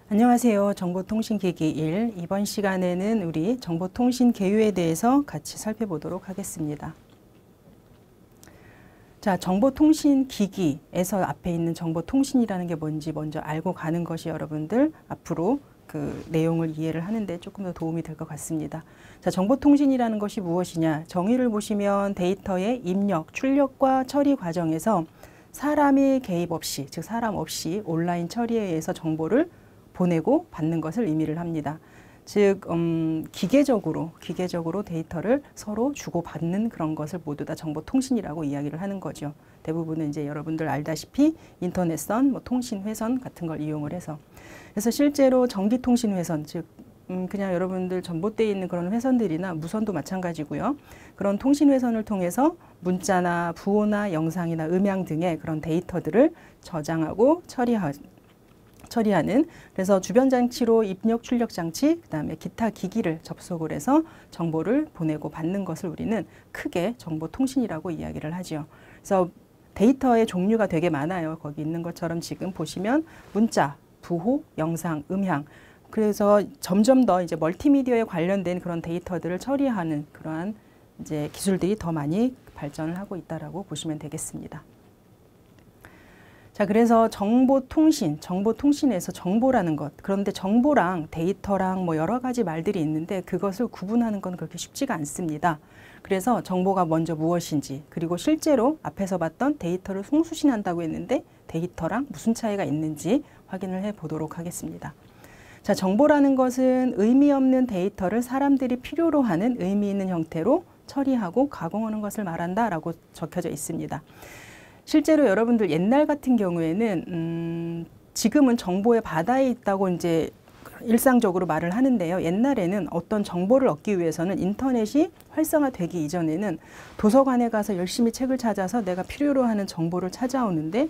안녕하세요. 정보통신기기 1. 이번 시간에는 우리 정보통신 개요에 대해서 같이 살펴보도록 하겠습니다. 자, 정보통신기기에서 앞에 있는 정보통신이라는 게 뭔지 먼저 알고 가는 것이 여러분들 앞으로 그 내용을 이해를 하는데 조금 더 도움이 될 것 같습니다. 자, 정보통신이라는 것이 무엇이냐? 정의를 보시면 데이터의 입력, 출력과 처리 과정에서 사람의 개입 없이, 즉 사람 없이 온라인 처리에 의해서 정보를 보내고 받는 것을 의미를 합니다. 즉 기계적으로 데이터를 서로 주고받는 그런 것을 모두 다 정보통신이라고 이야기를 하는 거죠. 대부분은 이제 여러분들 알다시피 인터넷선, 통신회선 같은 걸 이용을 해서. 그래서 실제로 전기통신회선, 즉 그냥 여러분들 전봇대에 있는 그런 회선들이나 무선도 마찬가지고요. 그런 통신회선을 통해서 문자나 부호나 영상이나 음향 등의 그런 데이터들을 저장하고 처리하는, 그래서 주변 장치로 입력 출력 장치, 그다음에 기타 기기를 접속을 해서 정보를 보내고 받는 것을 우리는 크게 정보통신이라고 이야기를 하죠. 그래서 데이터의 종류가 되게 많아요. 거기 있는 것처럼 지금 보시면 문자, 부호, 영상, 음향, 그래서 점점 더 이제 멀티미디어에 관련된 그런 데이터들을 처리하는 그러한 이제 기술들이 더 많이 발전을 하고 있다라고 보시면 되겠습니다. 자, 그래서 정보통신에서 정보라는 것, 그런데 정보랑 데이터랑 여러 가지 말들이 있는데 그것을 구분하는 건 그렇게 쉽지가 않습니다. 그래서 정보가 먼저 무엇인지, 그리고 실제로 앞에서 봤던 데이터를 송수신한다고 했는데 데이터랑 무슨 차이가 있는지 확인을 해 보도록 하겠습니다. 자, 정보라는 것은 의미 없는 데이터를 사람들이 필요로 하는 의미 있는 형태로 처리하고 가공하는 것을 말한다라고 적혀져 있습니다. 실제로 여러분들 옛날 같은 경우에는 지금은 정보의 바다에 있다고 이제 일상적으로 말을 하는데요. 옛날에는 어떤 정보를 얻기 위해서는 인터넷이 활성화되기 이전에는 도서관에 가서 열심히 책을 찾아서 내가 필요로 하는 정보를 찾아오는데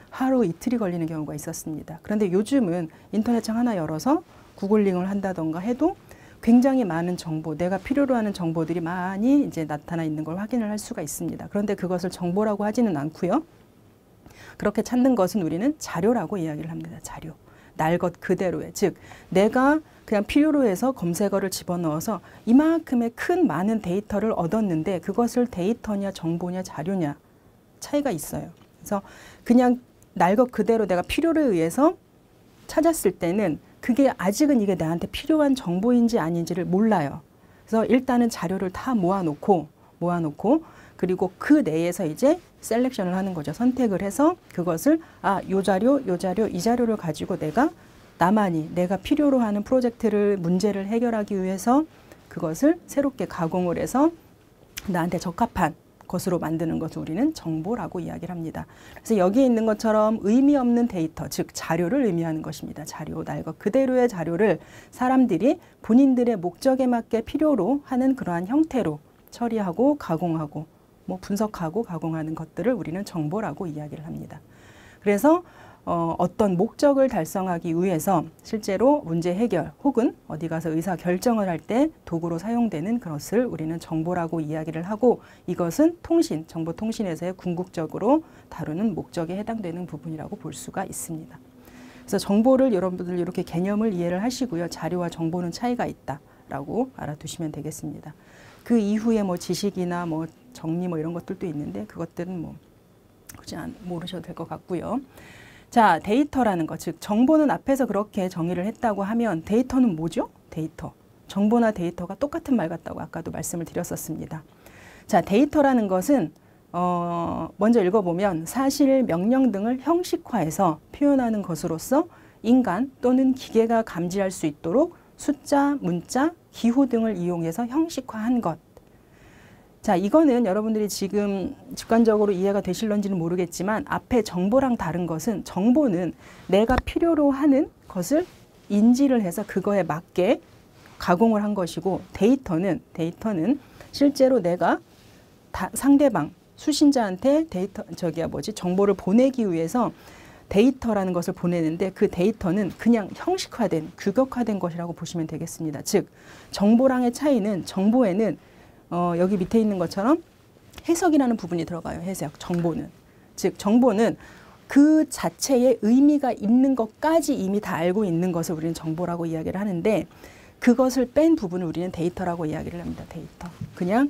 하루 이틀이 걸리는 경우가 있었습니다. 그런데 요즘은 인터넷창 하나 열어서 구글링을 한다던가 해도 굉장히 많은 정보, 내가 필요로 하는 정보들이 많이 이제 나타나 있는 걸 확인을 할 수가 있습니다. 그런데 그것을 정보라고 하지는 않고요. 그렇게 찾는 것은 우리는 자료라고 이야기를 합니다. 자료. 날 것 그대로의, 즉 내가 그냥 필요로 해서 검색어를 집어넣어서 이만큼의 큰 많은 데이터를 얻었는데 그것을 데이터냐 정보냐 자료냐 차이가 있어요. 그래서 그냥 날 것 그대로 내가 필요를 의해서 찾았을 때는 그게 아직은 이게 나한테 필요한 정보인지 아닌지를 몰라요. 그래서 일단은 자료를 다 모아놓고 그리고 그 내에서 이제 셀렉션을 하는 거죠. 선택을 해서 그것을 요 자료, 이 자료를 가지고 나만이 내가 필요로 하는 프로젝트를 문제를 해결하기 위해서 그것을 새롭게 가공을 해서 나한테 적합한 것으로 만드는 것을 우리는 정보라고 이야기를 합니다. 그래서 여기에 있는 것처럼 의미 없는 데이터, 즉 자료를 의미하는 것입니다. 자료, 날 것 그대로의 자료를 사람들이 본인들의 목적에 맞게 필요로 하는 그러한 형태로 처리하고 가공하고 분석하고 가공하는 것들을 우리는 정보라고 이야기를 합니다. 그래서 어떤 목적을 달성하기 위해서 실제로 문제 해결 혹은 어디 가서 의사 결정을 할 때 도구로 사용되는 그것을 우리는 정보라고 이야기를 하고 이것은 정보통신에서의 궁극적으로 다루는 목적에 해당되는 부분이라고 볼 수가 있습니다. 그래서 정보를 여러분들 이렇게 개념을 이해를 하시고요. 자료와 정보는 차이가 있다라고 알아두시면 되겠습니다. 그 이후에 지식이나 정리 이런 것들도 있는데 그것들은 굳이 모르셔도 될 것 같고요. 자, 데이터라는 것, 즉 정보는 앞에서 그렇게 정의를 했다고 하면 데이터는 뭐죠? 데이터. 정보나 데이터가 똑같은 말 같다고 아까도 말씀을 드렸었습니다. 자, 데이터라는 것은 먼저 읽어보면 사실, 명령 등을 형식화해서 표현하는 것으로서 인간 또는 기계가 감지할 수 있도록 숫자, 문자, 기호 등을 이용해서 형식화한 것. 자, 이거는 여러분들이 지금 직관적으로 이해가 되실런지는 모르겠지만 앞에 정보랑 다른 것은 정보는 내가 필요로 하는 것을 인지를 해서 그거에 맞게 가공을 한 것이고 데이터는 실제로 내가 상대방, 수신자한테 정보를 보내기 위해서 데이터라는 것을 보내는데 그 데이터는 그냥 형식화된, 규격화된 것이라고 보시면 되겠습니다. 즉, 정보랑의 차이는 정보에는 여기 밑에 있는 것처럼 해석이라는 부분이 들어가요. 해석, 정보는. 즉, 정보는 그 자체에 의미가 있는 것까지 이미 다 알고 있는 것을 우리는 정보라고 이야기를 하는데, 그것을 뺀 부분을 우리는 데이터라고 이야기를 합니다. 데이터. 그냥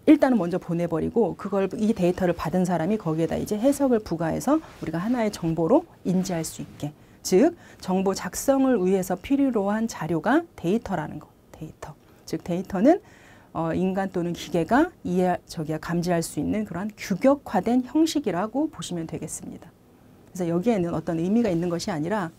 일단은 먼저 보내버리고 그걸 이 데이터를 받은 사람이 거기에다 이제 해석을 부과해서 우리가 하나의 정보로 인지할 수 있게. 즉 정보 작성을 위해서 필요로 한 자료가 데이터라는 거. 데이터. 즉 데이터는 인간 또는 기계가 감지할 수 있는 그러한 규격화된 형식이라고 보시면 되겠습니다. 그래서 여기에는 어떤 의미가 있는 것이 아니라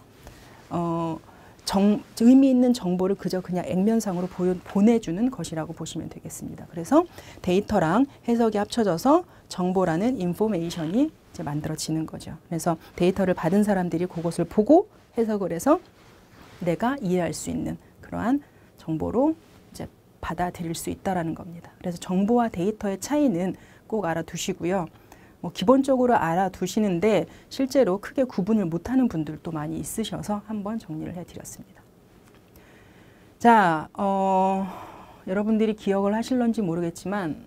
의미 있는 정보를 그냥 액면상으로 보내주는 것이라고 보시면 되겠습니다. 그래서 데이터랑 해석이 합쳐져서 정보라는 인포메이션이 이제 만들어지는 거죠. 그래서 데이터를 받은 사람들이 그것을 보고 해석을 해서 내가 이해할 수 있는 그러한 정보로 이제 받아들일 수 있다라는 겁니다. 그래서 정보와 데이터의 차이는 꼭 알아두시고요. 기본적으로 알아두시는데 실제로 크게 구분을 못하는 분들도 많이 있으셔서 한번 정리를 해드렸습니다. 자, 여러분들이 기억을 하실런지 모르겠지만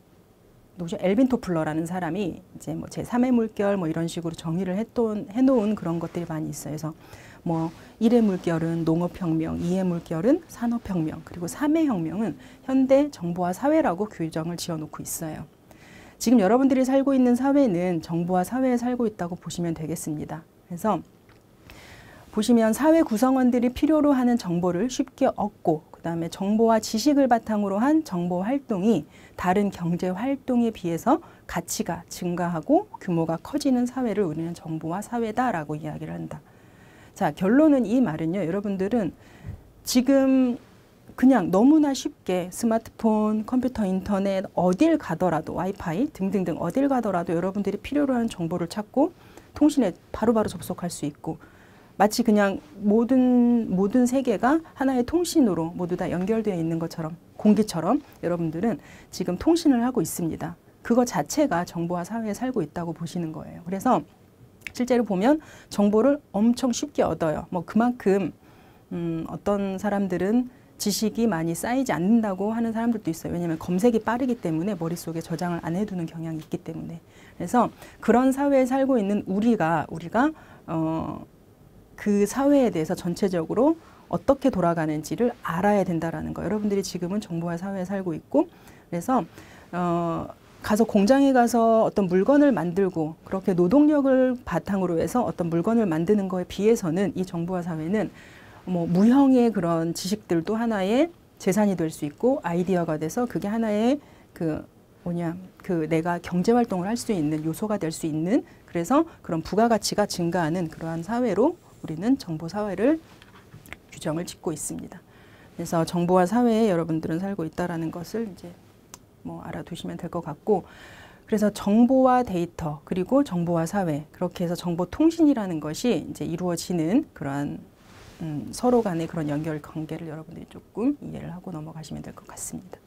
엘빈 토플러라는 사람이 이제 제3의 물결 이런 식으로 정의를 해놓은 그런 것들이 많이 있어요. 그래서 1의 물결은 농업혁명, 2의 물결은 산업혁명, 그리고 3의 혁명은 현대 정보화 사회라고 규정을 지어놓고 있어요. 지금 여러분들이 살고 있는 사회는 정보화 사회에 살고 있다고 보시면 되겠습니다. 그래서 보시면 사회 구성원들이 필요로 하는 정보를 쉽게 얻고 그다음에 정보와 지식을 바탕으로 한 정보 활동이 다른 경제 활동에 비해서 가치가 증가하고 규모가 커지는 사회를 우리는 정보화 사회다라고 이야기를 한다. 자, 결론은 이 말은요. 여러분들은 지금 그냥 너무나 쉽게 스마트폰, 컴퓨터, 인터넷 어딜 가더라도 와이파이 등등등 어딜 가더라도 여러분들이 필요로 하는 정보를 찾고 통신에 바로바로 접속할 수 있고 마치 그냥 모든 세계가 하나의 통신으로 모두 다 연결되어 있는 것처럼 공기처럼 여러분들은 지금 통신을 하고 있습니다. 그거 자체가 정보화 사회에 살고 있다고 보시는 거예요. 그래서 실제로 보면 정보를 엄청 쉽게 얻어요. 그만큼 어떤 사람들은 지식이 많이 쌓이지 않는다고 하는 사람들도 있어요. 왜냐하면 검색이 빠르기 때문에 머릿속에 저장을 안 해두는 경향이 있기 때문에. 그래서 그런 사회에 살고 있는 우리가 그 사회에 대해서 전체적으로 어떻게 돌아가는지를 알아야 된다라는 거. 여러분들이 지금은 정보화 사회에 살고 있고 그래서 가서 공장에 가서 어떤 물건을 만들고 그렇게 노동력을 바탕으로 해서 어떤 물건을 만드는 거에 비해서는 이 정보화 사회는 무형의 그런 지식들도 하나의 재산이 될 수 있고 아이디어가 돼서 그게 하나의 내가 경제 활동을 할 수 있는 요소가 될 수 있는 그래서 그런 부가가치가 증가하는 그러한 사회로 우리는 정보 사회를 규정을 짓고 있습니다. 그래서 정보화 사회에 여러분들은 살고 있다라는 것을 이제 알아두시면 될 것 같고 그래서 정보와 데이터 그리고 정보화 사회 그렇게 해서 정보통신이라는 것이 이제 이루어지는 그러한 서로 간의 그런 연결 관계를 여러분들이 조금 이해를 하고 넘어가시면 될 것 같습니다.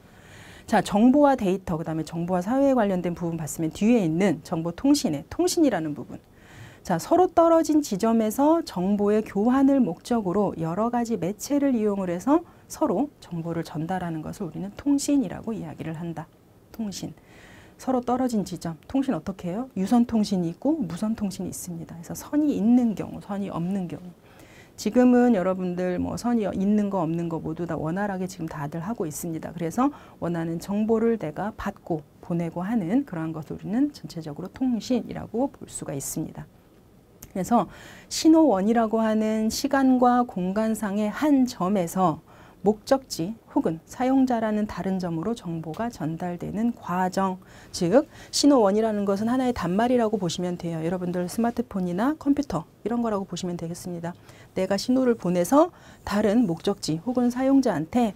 자, 정보와 데이터, 그 다음에 정보와 사회에 관련된 부분 봤으면 뒤에 있는 정보통신의 통신이라는 부분. 자, 서로 떨어진 지점에서 정보의 교환을 목적으로 여러 가지 매체를 이용을 해서 서로 정보를 전달하는 것을 우리는 통신이라고 이야기를 한다. 통신. 서로 떨어진 지점. 통신 어떻게 해요? 유선 통신이 있고 무선 통신이 있습니다. 그래서 선이 있는 경우, 선이 없는 경우. 지금은 여러분들 선이 있는 거 없는 거 모두 다 원활하게 지금 다들 하고 있습니다. 그래서 원하는 정보를 내가 받고 보내고 하는 그러한 것을 우리는 전체적으로 통신이라고 볼 수가 있습니다. 그래서 신호원이라고 하는 시간과 공간상의 한 점에서 목적지 혹은 사용자라는 다른 점으로 정보가 전달되는 과정, 즉 신호원이라는 것은 하나의 단말이라고 보시면 돼요. 여러분들 스마트폰이나 컴퓨터 이런 거라고 보시면 되겠습니다. 내가 신호를 보내서 다른 목적지 혹은 사용자한테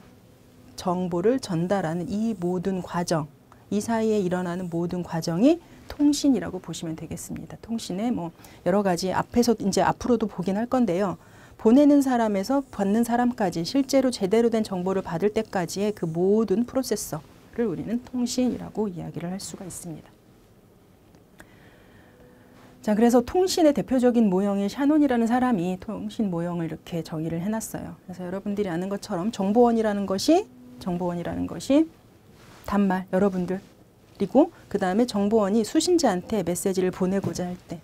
정보를 전달하는 이 모든 과정, 이 사이에 일어나는 모든 과정이 통신이라고 보시면 되겠습니다. 통신에 여러 가지 앞에서 이제 앞으로도 보긴 할 건데요. 보내는 사람에서 받는 사람까지 실제로 제대로 된 정보를 받을 때까지의 그 모든 프로세서를 우리는 통신이라고 이야기를 할 수가 있습니다. 자, 그래서 통신의 대표적인 모형인 샤논이라는 사람이 통신 모형을 이렇게 정의를 해놨어요. 그래서 여러분들이 아는 것처럼 정보원이라는 것이 단말, 여러분들. 그리고 그 다음에 정보원이 수신자한테 메시지를 보내고자 할 때.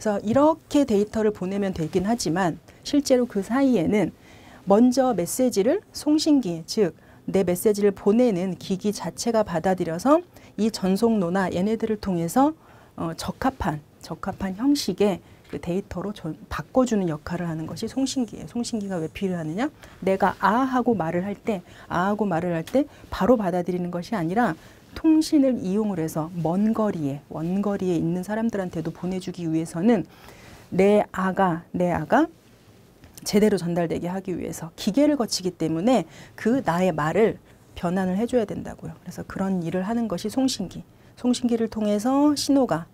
그래서 이렇게 데이터를 보내면 되긴 하지만 실제로 그 사이에는 먼저 메시지를 송신기, 즉 내 메시지를 보내는 기기 자체가 받아들여서 이 전송로나 얘네들을 통해서 적합한 형식의 그 데이터로 바꿔주는 역할을 하는 것이 송신기예요. 송신기가 왜 필요하느냐? 내가 하고 말을 할 때 바로 받아들이는 것이 아니라 통신을 이용을 해서 원거리에 있는 사람들한테도 보내주기 위해서는 내 아가 제대로 전달되게 하기 위해서 기계를 거치기 때문에 그 나의 말을 변환을 해줘야 된다고요. 그래서 그런 일을 하는 것이 송신기. 송신기를 통해서 신호가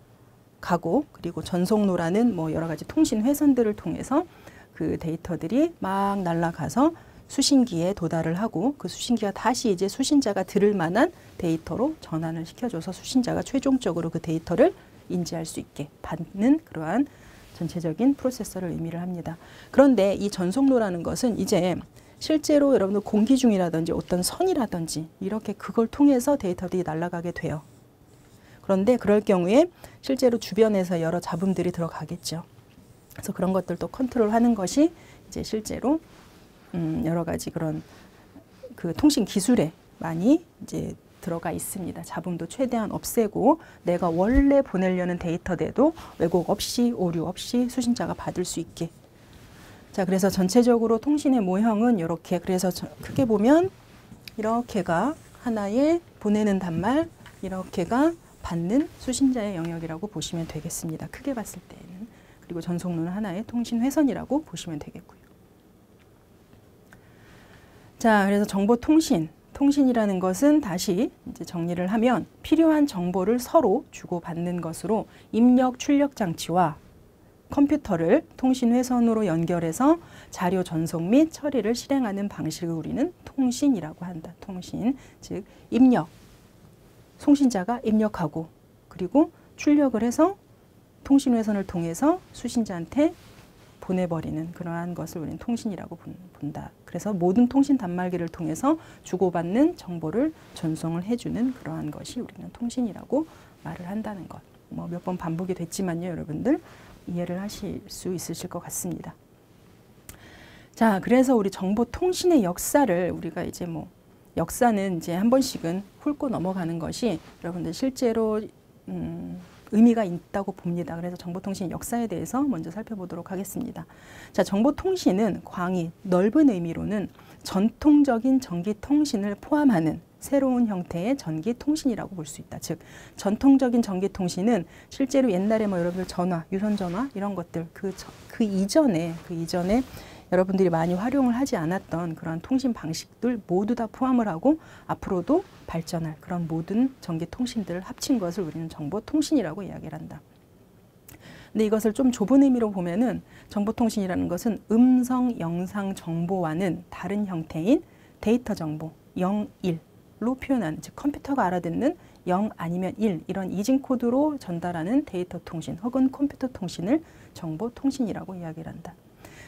가고, 그리고 전송로라는 뭐 여러 가지 통신 회선들을 통해서 그 데이터들이 막 날아가서 수신기에 도달을 하고, 그 수신기가 다시 이제 수신자가 들을 만한 데이터로 전환을 시켜줘서 수신자가 최종적으로 그 데이터를 인지할 수 있게 받는 그러한 전체적인 프로세서를 의미를 합니다. 그런데 이 전송로라는 것은 이제 실제로 여러분들 공기 중이라든지 어떤 선이라든지 이렇게 그걸 통해서 데이터들이 날아가게 돼요. 그런데 그럴 경우에 실제로 주변에서 여러 잡음들이 들어가겠죠. 그래서 그런 것들도 컨트롤하는 것이 이제 실제로 여러 가지 그런 그 통신 기술에 많이 이제 들어가 있습니다. 잡음도 최대한 없애고 내가 원래 보내려는 데이터대도 왜곡 없이 오류 없이 수신자가 받을 수 있게. 자, 그래서 전체적으로 통신의 모형은 이렇게, 그래서 크게 보면 이렇게가 하나의 보내는 단말, 이렇게가 받는 수신자의 영역이라고 보시면 되겠습니다. 크게 봤을 때는. 그리고 전송로는 하나의 통신 회선이라고 보시면 되겠고요. 자, 그래서 통신이라는 것은 다시 이제 정리를 하면 필요한 정보를 서로 주고받는 것으로 입력 출력 장치와 컴퓨터를 통신 회선으로 연결해서 자료 전송 및 처리를 실행하는 방식을 우리는 통신이라고 한다. 통신, 즉 입력, 송신자가 입력하고 그리고 출력을 해서 통신 회선을 통해서 수신자한테 보내버리는 그러한 것을 우리는 통신이라고 본다. 그래서 모든 통신 단말기를 통해서 주고받는 정보를 전송을 해주는 그러한 것이 우리는 통신이라고 말을 한다는 것. 뭐 몇 번 반복이 됐지만요, 여러분들 이해를 하실 수 있으실 것 같습니다. 자, 그래서 우리 정보 통신의 역사를 우리가 이제 뭐 역사는 이제 한 번씩은 훑고 넘어가는 것이 여러분들 실제로 의미가 있다고 봅니다. 그래서 정보통신 역사에 대해서 먼저 살펴보도록 하겠습니다. 자, 정보통신은 광의 넓은 의미로는 전통적인 전기통신을 포함하는 새로운 형태의 전기통신이라고 볼 수 있다. 즉, 전통적인 전기통신은 실제로 옛날에 뭐 여러분들 전화, 유선전화 이런 것들 그 이전에 여러분들이 많이 활용을 하지 않았던 그런 통신 방식들 모두 다 포함을 하고 앞으로도 발전할 그런 모든 전기통신들을 합친 것을 우리는 정보통신이라고 이야기를 한다. 근데 이것을 좀 좁은 의미로 보면은 정보통신이라는 것은 음성, 영상 정보와는 다른 형태인 데이터 정보, 0, 1로 표현하는, 즉 컴퓨터가 알아듣는 0 아니면 1 이런 이진 코드로 전달하는 데이터 통신 혹은 컴퓨터 통신을 정보통신이라고 이야기를 한다.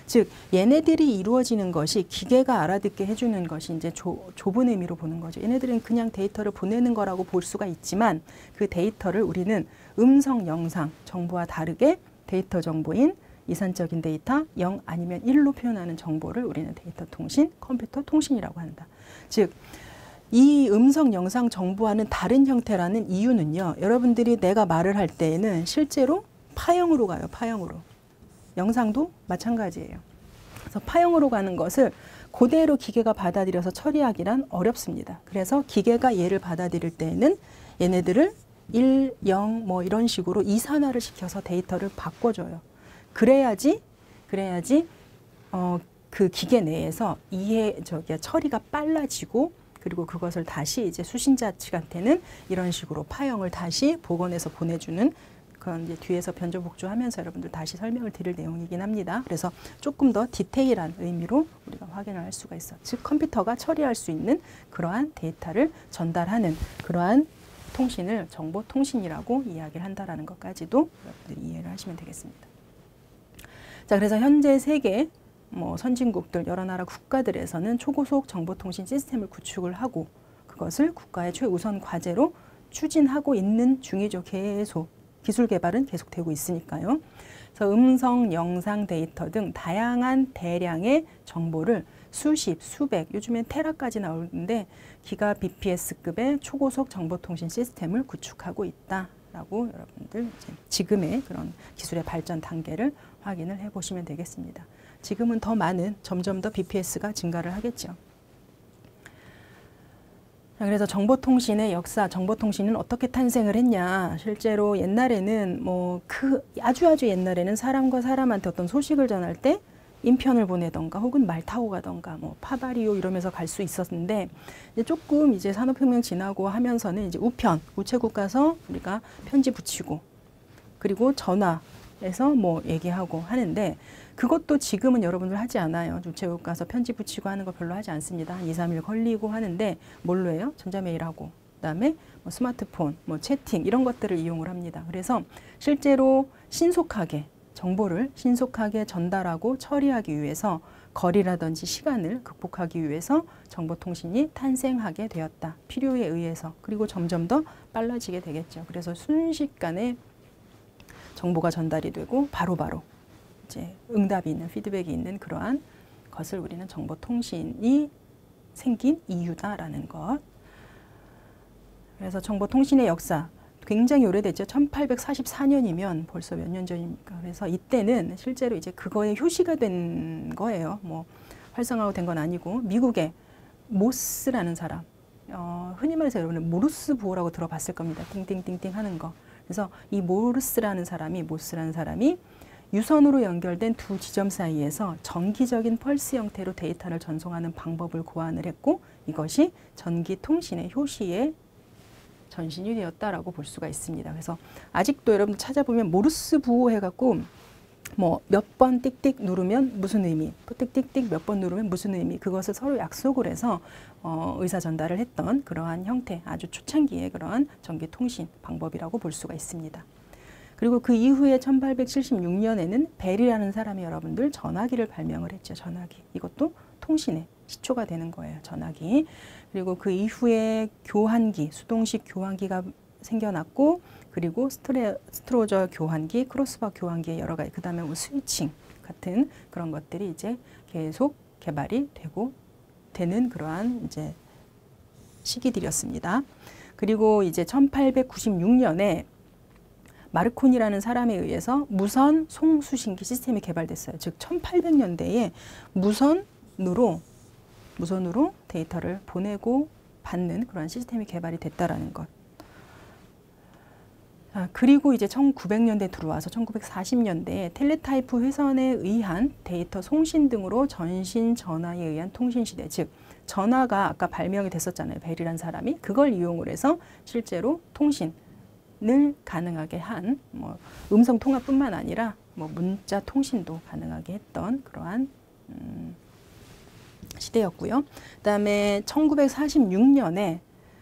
즉 얘네들이 이루어지는 것이 기계가 알아듣게 해주는 것이 이제 좁은 의미로 보는 거죠. 얘네들은 그냥 데이터를 보내는 거라고 볼 수가 있지만 그 데이터를 우리는 음성, 영상 정보와 다르게 데이터 정보인 이산적인 데이터 0 아니면 1로 표현하는 정보를 우리는 데이터 통신, 컴퓨터 통신이라고 한다. 즉 이 음성, 영상 정보와는 다른 형태라는 이유는요. 여러분들이 내가 말을 할 때에는 실제로 파형으로 가요. 파형으로. 영상도 마찬가지예요. 그래서 파형으로 가는 것을 그대로 기계가 받아들여서 처리하기란 어렵습니다. 그래서 기계가 얘를 받아들일 때에는 얘네들을 1, 0 뭐 이런 식으로 이산화를 시켜서 데이터를 바꿔줘요. 그래야지 그 기계 내에서 처리가 빨라지고 그리고 그것을 다시 이제 수신자 측한테는 이런 식으로 파형을 다시 복원해서 보내주는 그건 이제 뒤에서 변조복조하면서 여러분들 다시 설명을 드릴 내용이긴 합니다. 그래서 조금 더 디테일한 의미로 우리가 확인을 할 수가 있어. 즉 컴퓨터가 처리할 수 있는 그러한 데이터를 전달하는 그러한 통신을 정보통신이라고 이야기를 한다라는 것까지도 여러분들이 이해를 하시면 되겠습니다. 자, 그래서 현재 세계 선진국들 여러 나라 국가들에서는 초고속 정보통신 시스템을 구축을 하고 그것을 국가의 최우선 과제로 추진하고 있는 중이죠. 계속. 기술 개발은 계속되고 있으니까요. 그래서 음성, 영상 데이터 등 다양한 대량의 정보를 수십, 수백, 요즘엔 테라까지 나오는데 기가 bps급의 초고속 정보통신 시스템을 구축하고 있다라고 여러분들 이제 지금의 그런 기술의 발전 단계를 확인을 해보시면 되겠습니다. 지금은 더 많은, 점점 더 bps가 증가를 하겠죠. 그래서 정보통신의 역사, 정보통신은 어떻게 탄생을 했냐. 실제로 옛날에는 아주 옛날에는 사람과 사람한테 어떤 소식을 전할 때 인편을 보내던가 혹은 말 타고 가던가 파바리오 이러면서 갈 수 있었는데 이제 조금 이제 산업혁명 지나고 하면서는 이제 우체국 가서 우리가 편지 붙이고 그리고 전화해서 얘기하고 하는데 그것도 지금은 여러분들 하지 않아요. 우체국 가서 편지 붙이고 하는 거 별로 하지 않습니다. 한 2, 3일 걸리고 하는데 뭘로 해요? 전자메일하고 그다음에 스마트폰, 채팅 이런 것들을 이용을 합니다. 그래서 실제로 정보를 신속하게 전달하고 처리하기 위해서 거리라든지 시간을 극복하기 위해서 정보통신이 탄생하게 되었다. 필요에 의해서. 그리고 점점 더 빨라지게 되겠죠. 그래서 순식간에 정보가 전달이 되고 바로바로 이제 응답이 있는, 피드백이 있는 그러한 것을 우리는 정보통신이 생긴 이유다라는 것. 그래서 정보통신의 역사 굉장히 오래됐죠. 1844년이면 벌써 몇 년 전입니까? 그래서 이때는 실제로 이제 그거에 효시가 된 거예요. 활성화가 된 건 아니고 미국의 모스라는 사람, 흔히 말해서 여러분은 모르스 부호라고 들어봤을 겁니다. 띵띵띵띵 하는 거. 그래서 이 모스라는 사람이 유선으로 연결된 두 지점 사이에서 정기적인 펄스 형태로 데이터를 전송하는 방법을 고안을 했고 이것이 전기통신의 효시의 전신이 되었다라고 볼 수가 있습니다. 그래서 아직도 여러분 찾아보면 모르스 부호 해갖고 몇 번 띡띡 누르면 무슨 의미, 또 띡띡띡 몇 번 누르면 무슨 의미, 그것을 서로 약속을 해서 의사 전달을 했던 그러한 형태, 아주 초창기의 그러한 전기통신 방법이라고 볼 수가 있습니다. 그리고 그 이후에 1876년에는 벨이라는 사람이 여러분들 전화기를 발명을 했죠. 전화기. 이것도 통신의 시초가 되는 거예요. 전화기. 그리고 그 이후에 교환기, 수동식 교환기가 생겨났고 그리고 스트로저 교환기, 크로스바 교환기의 여러 가지, 그 다음에 스위칭 같은 그런 것들이 이제 계속 개발이 되는 그러한 이제 시기들이었습니다. 그리고 이제 1896년에 마르코니라는 사람에 의해서 무선 송수신기 시스템이 개발됐어요. 즉 1800년대에 무선으로 데이터를 보내고 받는 그런 시스템이 개발이 됐다라는 것. 그리고 이제 1900년대 들어와서 1940년대에 텔레타이프 회선에 의한 데이터 송신 등으로 전신 전화에 의한 통신 시대, 즉 전화가 아까 발명이 됐었잖아요. 벨이라는 사람이 그걸 이용을 해서 실제로 통신을 가능하게 한 음성 통화뿐만 아니라 문자 통신도 가능하게 했던 그러한 시대였고요. 그다음에 1946년에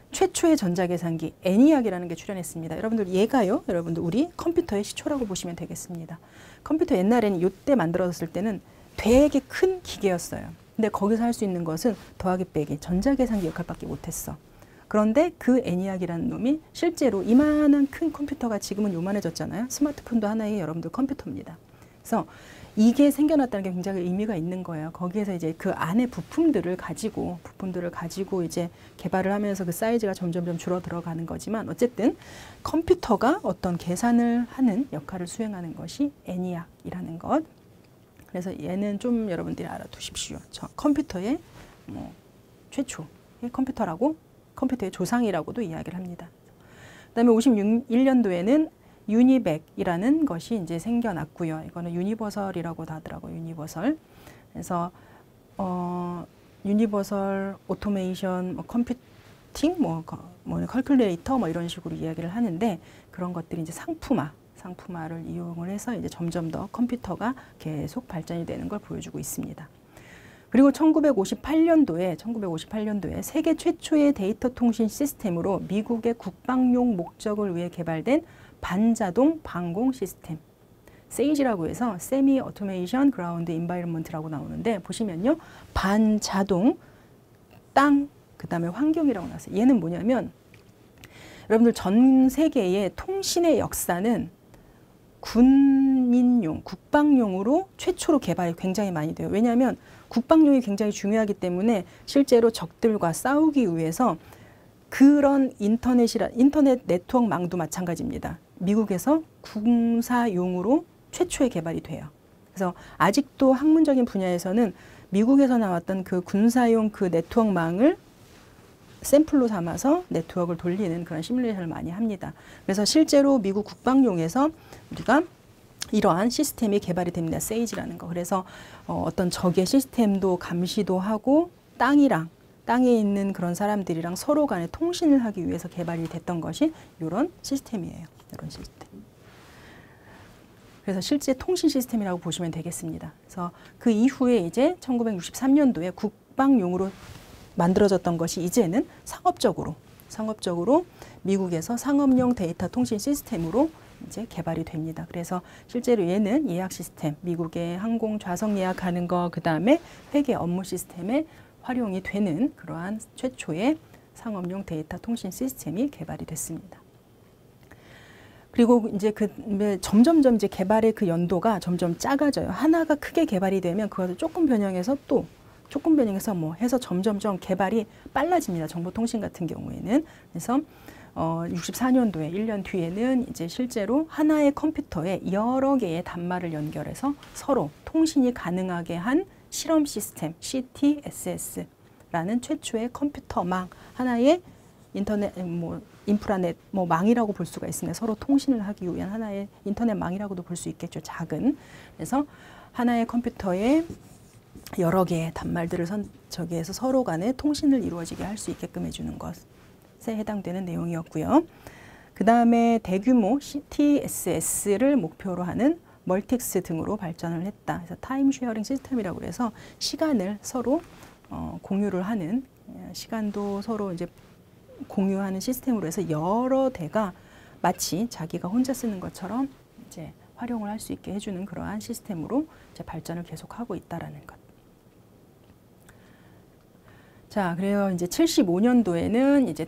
최초의 전자계산기 ENIAC이라는 게 출현했습니다. 여러분들 얘가요. 여러분들 우리 컴퓨터의 시초라고 보시면 되겠습니다. 컴퓨터 옛날에는 이때 만들어졌을 때는 되게 큰 기계였어요. 근데 거기서 할 수 있는 것은 더하기 빼기, 전자계산기 역할밖에 못했어. 그런데 그 ENIAC이라는 놈이 실제로 이만한 큰 컴퓨터가 지금은 요만해졌잖아요. 스마트폰도 하나의 여러분들 컴퓨터입니다. 그래서 이게 생겨났다는 게 굉장히 의미가 있는 거예요. 거기에서 이제 그 안에 부품들을 가지고 이제 개발을 하면서 그 사이즈가 점점 줄어 들어가는 거지만 어쨌든 컴퓨터가 어떤 계산을 하는 역할을 수행하는 것이 ENIAC이라는 것. 그래서 얘는 좀 여러분들이 알아두십시오. 컴퓨터의 최초의 컴퓨터라고, 컴퓨터의 조상이라고도 이야기를 합니다. 그다음에 51년도에는 유니백이라는 것이 이제 생겨났고요. 이거는 유니버설이라고도 하더라고요. 유니버설. 그래서 유니버설 오토메이션, 컴퓨팅, 컬큘레이터 이런 식으로 이야기를 하는데 그런 것들이 이제 상품화를 이용을 해서 이제 점점 더 컴퓨터가 계속 발전이 되는 걸 보여주고 있습니다. 그리고 1958년도에 세계 최초의 데이터 통신 시스템으로 미국의 국방용 목적을 위해 개발된 반자동 방공 시스템, 세이지라고 해서 세미 오토메이션 그라운드 인바이런먼트라고 나오는데 보시면요. 반자동, 땅, 그 다음에 환경이라고 나왔어요. 얘는 뭐냐면 여러분들 전 세계의 통신의 역사는 군 군인용, 국방용으로 최초로 개발이 굉장히 많이 돼요. 왜냐하면 국방용이 굉장히 중요하기 때문에 실제로 적들과 싸우기 위해서 그런 인터넷 네트워크망도 마찬가지입니다. 미국에서 군사용으로 최초에 개발이 돼요. 그래서 아직도 학문적인 분야에서는 미국에서 나왔던 그 군사용 그 네트워크망을 샘플로 삼아서 네트워크를 돌리는 그런 시뮬레이션을 많이 합니다. 그래서 실제로 미국 국방용에서 우리가 이러한 시스템이 개발이 됩니다. 세이지라는 거. 그래서 어떤 적의 시스템도 감시도 하고 땅에 있는 그런 사람들이랑 서로 간에 통신을 하기 위해서 개발이 됐던 것이 이런 시스템이에요. 이런 시스템. 그래서 실제 통신 시스템이라고 보시면 되겠습니다. 그래서 그 이후에 이제 1963년도에 국방용으로 만들어졌던 것이 이제는 상업적으로 미국에서 상업용 데이터 통신 시스템으로 이제 개발이 됩니다. 그래서 실제로 얘는 예약 시스템, 미국의 항공 좌석 예약하는 거, 그 다음에 회계 업무 시스템에 활용이 되는 그러한 최초의 상업용 데이터 통신 시스템이 개발이 됐습니다. 그리고 이제 점점점 이제 개발의 그 연도가 점점 작아져요. 하나가 크게 개발이 되면 그것을 조금 변형해서 뭐 해서 점점점 개발이 빨라집니다. 정보통신 같은 경우에는. 그래서 64년도에 1년 뒤에는 이제 실제로 하나의 컴퓨터에 여러 개의 단말을 연결해서 서로 통신이 가능하게 한 실험 시스템 CTSS라는 최초의 컴퓨터망, 하나의 인터넷 인프라넷 망이라고 볼 수가 있습니다. 서로 통신을 하기 위한 하나의 인터넷망이라고도 볼 수 있겠죠. 작은. 그래서 하나의 컴퓨터에 여러 개의 단말들을 저기에서 서로 간에 통신을 이루어지게 할 수 있게끔 해주는 것에 해당되는 내용이었고요. 그 다음에 대규모 CTSS를 목표로 하는 멀틱스 등으로 발전을 했다. 그래서 타임 쉐어링 시스템이라고 해서 시간을 서로 공유를 하는, 시간도 서로 이제 공유하는 시스템으로 해서 여러 대가 마치 자기가 혼자 쓰는 것처럼 이제 활용을 할 수 있게 해주는 그러한 시스템으로 이제 발전을 계속하고 있다라는 것. 자, 그래요. 이제 75년도에는 이제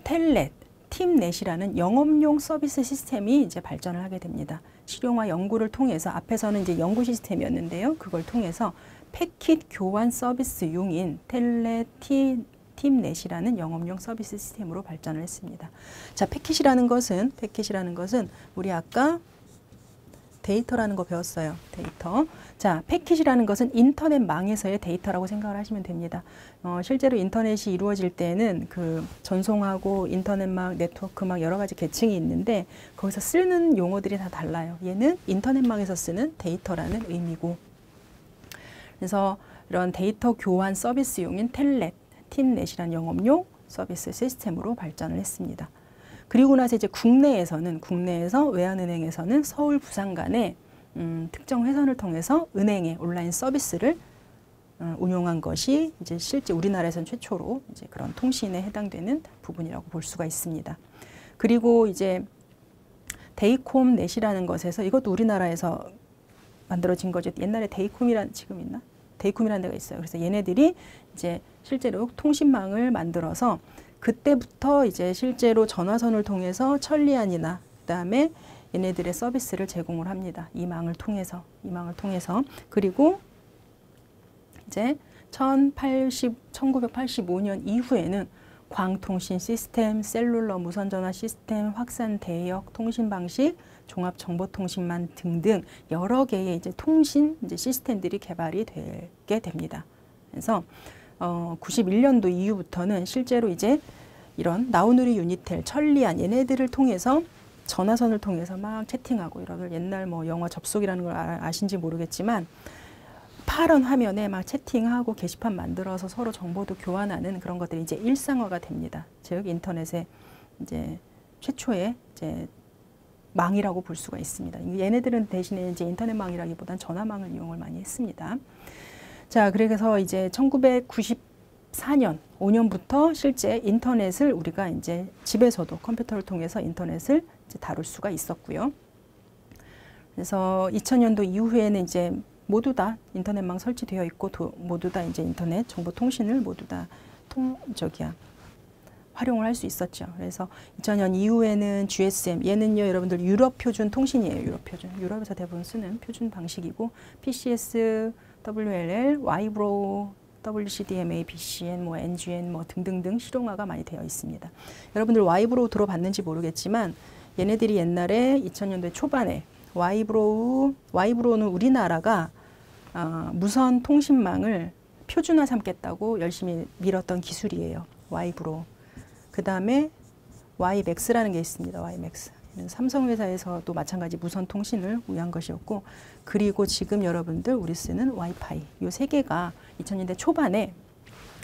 팀넷이라는 영업용 서비스 시스템이 이제 발전을 하게 됩니다. 실용화 연구를 통해서 앞에서는 이제 연구 시스템이었는데요. 그걸 통해서 패킷 교환 서비스용인 팀넷이라는 영업용 서비스 시스템으로 발전을 했습니다. 자, 패킷이라는 것은 우리 아까 데이터라는 거 배웠어요. 데이터. 자, 패킷이라는 것은 인터넷망에서의 데이터라고 생각을 하시면 됩니다. 실제로 인터넷이 이루어질 때는 그 전송하고 인터넷망, 네트워크망 여러 가지 계층이 있는데 거기서 쓰는 용어들이 다 달라요. 얘는 인터넷망에서 쓰는 데이터라는 의미고, 그래서 이런 데이터 교환 서비스용인 팀넷이라는 영업용 서비스 시스템으로 발전을 했습니다. 그리고 나서 이제 국내에서 외환은행에서는 서울, 부산 간의 특정 회선을 통해서 은행의 온라인 서비스를 운용한 것이 이제 실제 우리나라에서는 최초로 이제 그런 통신에 해당되는 부분이라고 볼 수가 있습니다. 그리고 이제 데이콤넷이라는 것에서 이것도 우리나라에서 만들어진 거죠. 옛날에 지금 있나? 데이콤이라는 데가 있어요. 그래서 얘네들이 이제 실제로 통신망을 만들어서 그때부터 이제 실제로 전화선을 통해서 천리안이나 그다음에 얘네들의 서비스를 제공을 합니다. 이 망을 통해서. 그리고 이제 1985년 이후에는 광통신 시스템, 셀룰러 무선전화 시스템, 확산 대역 통신 방식, 종합정보통신망 등등 여러 개의 이제 통신 이제 시스템들이 개발이 되게 됩니다. 그래서 91년도 이후부터는 실제로 이제 이런 나우누리, 유니텔, 천리안 얘네들을 통해서 전화선을 통해서 막 채팅하고 이런 옛날 뭐 영화 접속이라는 걸 아신지 모르겠지만 파란 화면에 막 채팅하고 게시판 만들어서 서로 정보도 교환하는 그런 것들이 이제 일상화가 됩니다. 즉 인터넷의 이제 최초의 이제 망이라고 볼 수가 있습니다. 얘네들은 대신에 이제 인터넷망이라기보단 전화망을 이용을 많이 했습니다. 자, 그래서 이제 1994년, 5년부터 실제 인터넷을 우리가 이제 집에서도 컴퓨터를 통해서 인터넷을 이제 다룰 수가 있었고요. 그래서 2000년도 이후에는 이제 모두 다 인터넷망 설치되어 있고 모두 다 이제 인터넷 정보 통신을 모두 다 활용을 할 수 있었죠. 그래서 2000년 이후에는 GSM, 얘는요 여러분들 유럽 표준 통신이에요. 유럽 표준. 유럽에서 대부분 쓰는 표준 방식이고 PCS, WLL, Y브로우, WCDMA, BCN, 뭐 NGN 뭐 등등등 실용화가 많이 되어 있습니다. 여러분들 Y브로우 들어봤는지 모르겠지만 얘네들이 옛날에 2000년대 초반에 Y브로우는 우리나라가 무선 통신망을 표준화 삼겠다고 열심히 밀었던 기술이에요. Y브로우. 그 다음에 Y맥스라는 게 있습니다. Y맥스. 삼성회사에서도 마찬가지 무선 통신을 위한 것이었고, 그리고 지금 여러분들 우리 쓰는 와이파이, 이 세 개가 2000년대 초반에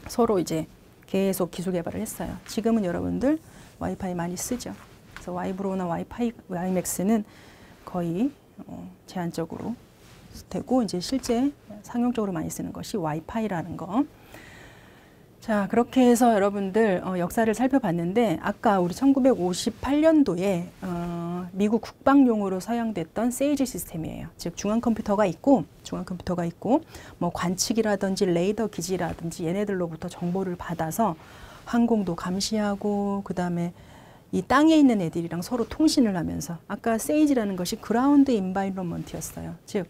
서로 이제 계속 기술 개발을 했어요. 지금은 여러분들 와이파이 많이 쓰죠. 그래서 Y브로우나 Y맥스는 거의 제한적으로 되고, 이제 실제 상용적으로 많이 쓰는 것이 와이파이라는 거. 자, 그렇게 해서 여러분들 역사를 살펴봤는데, 아까 우리 1958년도에 미국 국방용으로 사용됐던 세이지 시스템이에요. 즉 중앙 컴퓨터가 있고 뭐 관측이라든지 레이더 기지라든지 얘네들로부터 정보를 받아서 항공도 감시하고, 그 다음에 이 땅에 있는 애들이랑 서로 통신을 하면서, 아까 세이지라는 것이 그라운드 인바이러먼트였어요. 즉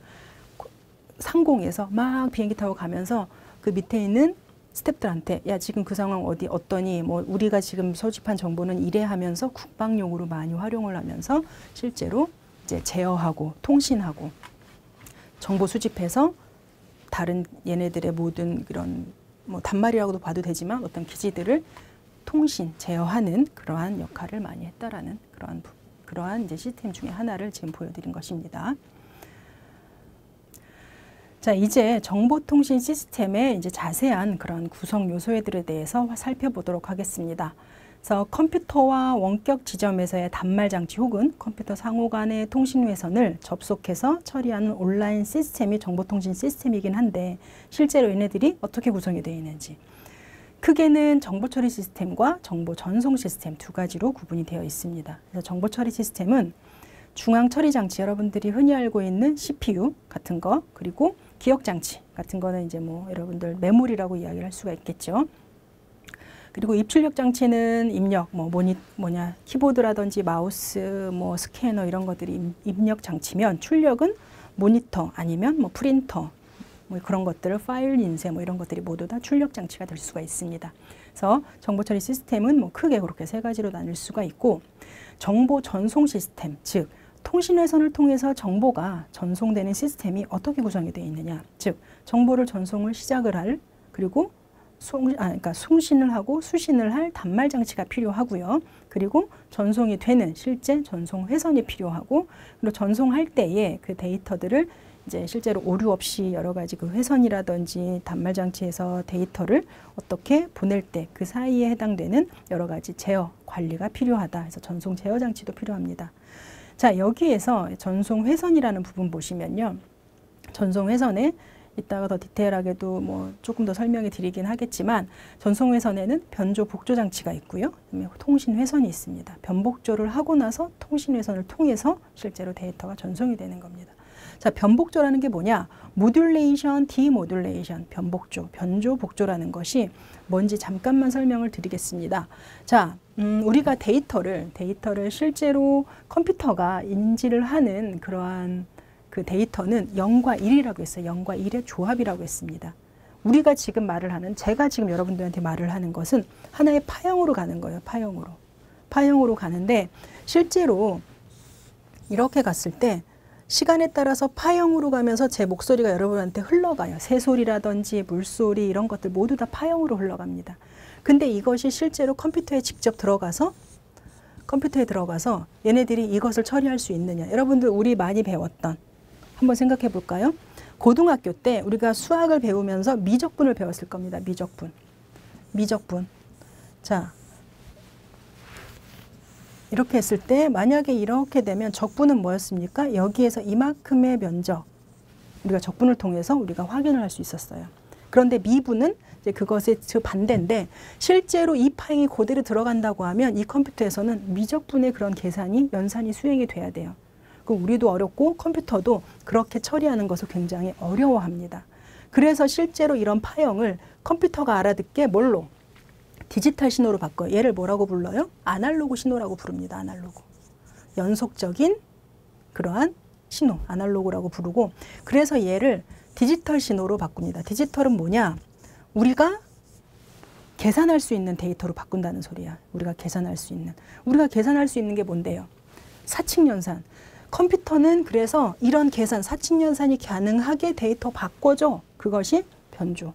상공에서 막 비행기 타고 가면서 그 밑에 있는 스태프들한테 야 지금 그 상황 어떠니, 뭐 우리가 지금 소집한 정보는 이래 하면서 국방용으로 많이 활용을 하면서 실제로 이제 제어하고 통신하고 정보 수집해서 다른 얘네들의 모든 그런 뭐 단말이라고도 봐도 되지만 어떤 기지들을 통신 제어하는 그러한 역할을 많이 했다라는 그러한 이제 시스템 중에 하나를 지금 보여드린 것입니다. 자, 이제 정보통신 시스템의 이제 자세한 그런 구성 요소들에 대해서 살펴보도록 하겠습니다. 그래서 컴퓨터와 원격 지점에서의 단말 장치 혹은 컴퓨터 상호 간의 통신 회선을 접속해서 처리하는 온라인 시스템이 정보통신 시스템이긴 한데, 실제로 얘네들이 어떻게 구성이 되어 있는지. 크게는 정보처리 시스템과 정보전송 시스템 두 가지로 구분이 되어 있습니다. 그래서 정보처리 시스템은 중앙 처리 장치, 여러분들이 흔히 알고 있는 CPU 같은 거, 그리고 기억 장치 같은 거는 이제 뭐 여러분들 메모리라고 이야기를 할 수가 있겠죠. 그리고 입출력 장치는 입력, 키보드라든지 마우스, 뭐 스캐너 이런 것들이 입력 장치면, 출력은 모니터 아니면 뭐 프린터, 뭐 그런 것들을 파일 인쇄 뭐 이런 것들이 모두 다 출력 장치가 될 수가 있습니다. 그래서 정보 처리 시스템은 뭐 크게 그렇게 세 가지로 나눌 수가 있고, 정보 전송 시스템, 즉 통신회선을 통해서 정보가 전송되는 시스템이 어떻게 구성이 되어 있느냐. 즉 정보를 전송을 시작을 할, 그리고 송신을 하고 수신을 할 단말 장치가 필요하고요. 그리고 전송이 되는 실제 전송 회선이 필요하고, 그리고 전송할 때에 그 데이터들을 이제 실제로 오류 없이 여러 가지 그 회선이라든지 단말 장치에서 데이터를 어떻게 보낼 때 그 사이에 해당되는 여러 가지 제어 관리가 필요하다. 그래서 전송 제어 장치도 필요합니다. 자, 여기에서 전송 회선이라는 부분 보시면요. 전송 회선에 이따가 더 디테일하게도 뭐 조금 더 설명해 드리긴 하겠지만, 전송 회선에는 변조 복조 장치가 있고요. 그다음에 통신 회선이 있습니다. 변복조를 하고 나서 통신 회선을 통해서 실제로 데이터가 전송이 되는 겁니다. 자, 변복조라는 게 뭐냐? 모듈레이션, 디모듈레이션, 변복조, 변조, 복조라는 것이 뭔지 잠깐만 설명을 드리겠습니다. 자, 우리가 데이터를 실제로 컴퓨터가 인지를 하는 그러한 그 데이터는 0과 1이라고 했어요. 0과 1의 조합이라고 했습니다. 우리가 지금 말을 하는, 제가 지금 여러분들한테 말을 하는 것은 하나의 파형으로 가는 거예요. 파형으로 가는데, 실제로 이렇게 갔을 때 시간에 따라서 파형으로 가면서 제 목소리가 여러분한테 흘러가요. 새소리라든지 물소리 이런 것들 모두 다 파형으로 흘러갑니다. 근데 이것이 실제로 컴퓨터에 직접 들어가서 얘네들이 이것을 처리할 수 있느냐. 여러분들 우리 많이 배웠던, 한번 생각해 볼까요? 고등학교 때 우리가 수학을 배우면서 미적분을 배웠을 겁니다. 미적분. 자, 이렇게 했을 때 만약에 이렇게 되면 적분은 뭐였습니까? 여기에서 이만큼의 면적, 우리가 적분을 통해서 우리가 확인을 할 수 있었어요. 그런데 미분은 이제 그것의 그 반대인데, 실제로 이 파형이 그대로 들어간다고 하면 이 컴퓨터에서는 미적분의 그런 계산이 연산이 수행이 돼야 돼요. 그럼 우리도 어렵고 컴퓨터도 그렇게 처리하는 것을 굉장히 어려워합니다. 그래서 실제로 이런 파형을 컴퓨터가 알아듣게 뭘로? 디지털 신호로 바꿔. 얘를 뭐라고 불러요? 아날로그 신호라고 부릅니다. 아날로그. 연속적인 그러한 신호, 아날로그라고 부르고, 그래서 얘를 디지털 신호로 바꿉니다. 디지털은 뭐냐? 우리가 계산할 수 있는 데이터로 바꾼다는 소리야. 우리가 계산할 수 있는 게 뭔데요? 사칙연산. 컴퓨터는 그래서 이런 계산, 사칙연산이 가능하게 데이터 바꿔줘. 그것이 변조.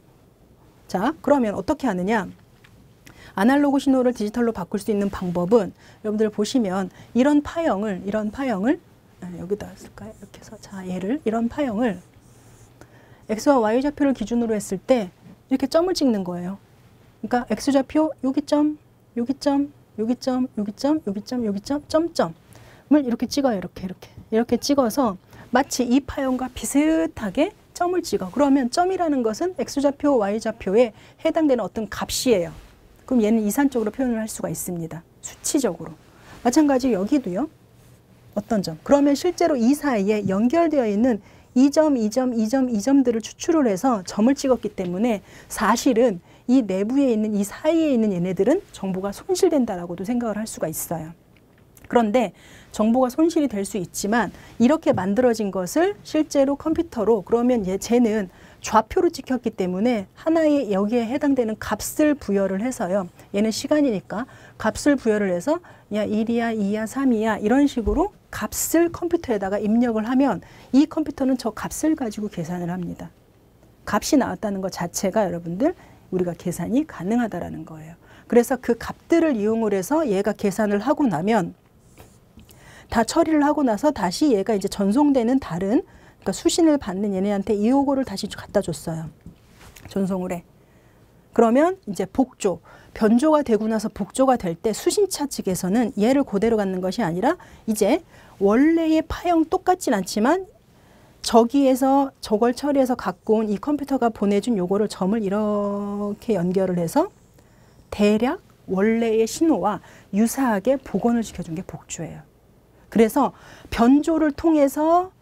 자, 그러면 어떻게 하느냐? 아날로그 신호를 디지털로 바꿀 수 있는 방법은 여러분들 보시면 이런 파형을 여기다 쓸까요? 이렇게 해서, 자, 얘를 이런 파형을 X와 Y 좌표를 기준으로 했을 때 이렇게 점을 찍는 거예요. 그러니까 X 좌표 여기 점, 여기 점, 여기 점, 여기 점, 여기 점, 여기 점, 점점을 이렇게 찍어요. 이렇게 찍어서 마치 이 파형과 비슷하게 점을 찍어. 그러면 점이라는 것은 X 좌표, Y 좌표에 해당되는 어떤 값이에요. 그럼 얘는 이산적으로 표현을 할 수가 있습니다. 수치적으로. 마찬가지로 여기도요. 어떤 점. 그러면 실제로 이 사이에 연결되어 있는 이 점들을 추출을 해서 점을 찍었기 때문에 사실은 이 내부에 있는 이 사이에 있는 얘네들은 정보가 손실된다라고도 생각을 할 수가 있어요. 그런데 정보가 손실이 될 수 있지만 이렇게 만들어진 것을 실제로 컴퓨터로 그러면 쟤는 좌표로 찍혔기 때문에 하나의 여기에 해당되는 값을 부여를 해서요. 얘는 시간이니까 값을 부여를 해서 야 1이야 2야 3이야 이런 식으로 값을 컴퓨터에다가 입력을 하면 이 컴퓨터는 저 값을 가지고 계산을 합니다. 값이 나왔다는 것 자체가 여러분들 우리가 계산이 가능하다라는 거예요. 그래서 그 값들을 이용을 해서 얘가 계산을 하고 나면 다 처리를 하고 나서 다시 얘가 이제 전송되는 다른 그러니까 수신을 받는 얘네한테 이 요거를 다시 갖다 줬어요. 전송을 해. 그러면 이제 복조, 변조가 되고 나서 복조가 될 때 수신차 측에서는 얘를 그대로 갖는 것이 아니라 이제 원래의 파형 똑같진 않지만 저기에서 저걸 처리해서 갖고 온 이 컴퓨터가 보내준 요거를 점을 이렇게 연결을 해서 대략 원래의 신호와 유사하게 복원을 시켜준 게 복조예요. 그래서 변조를 통해서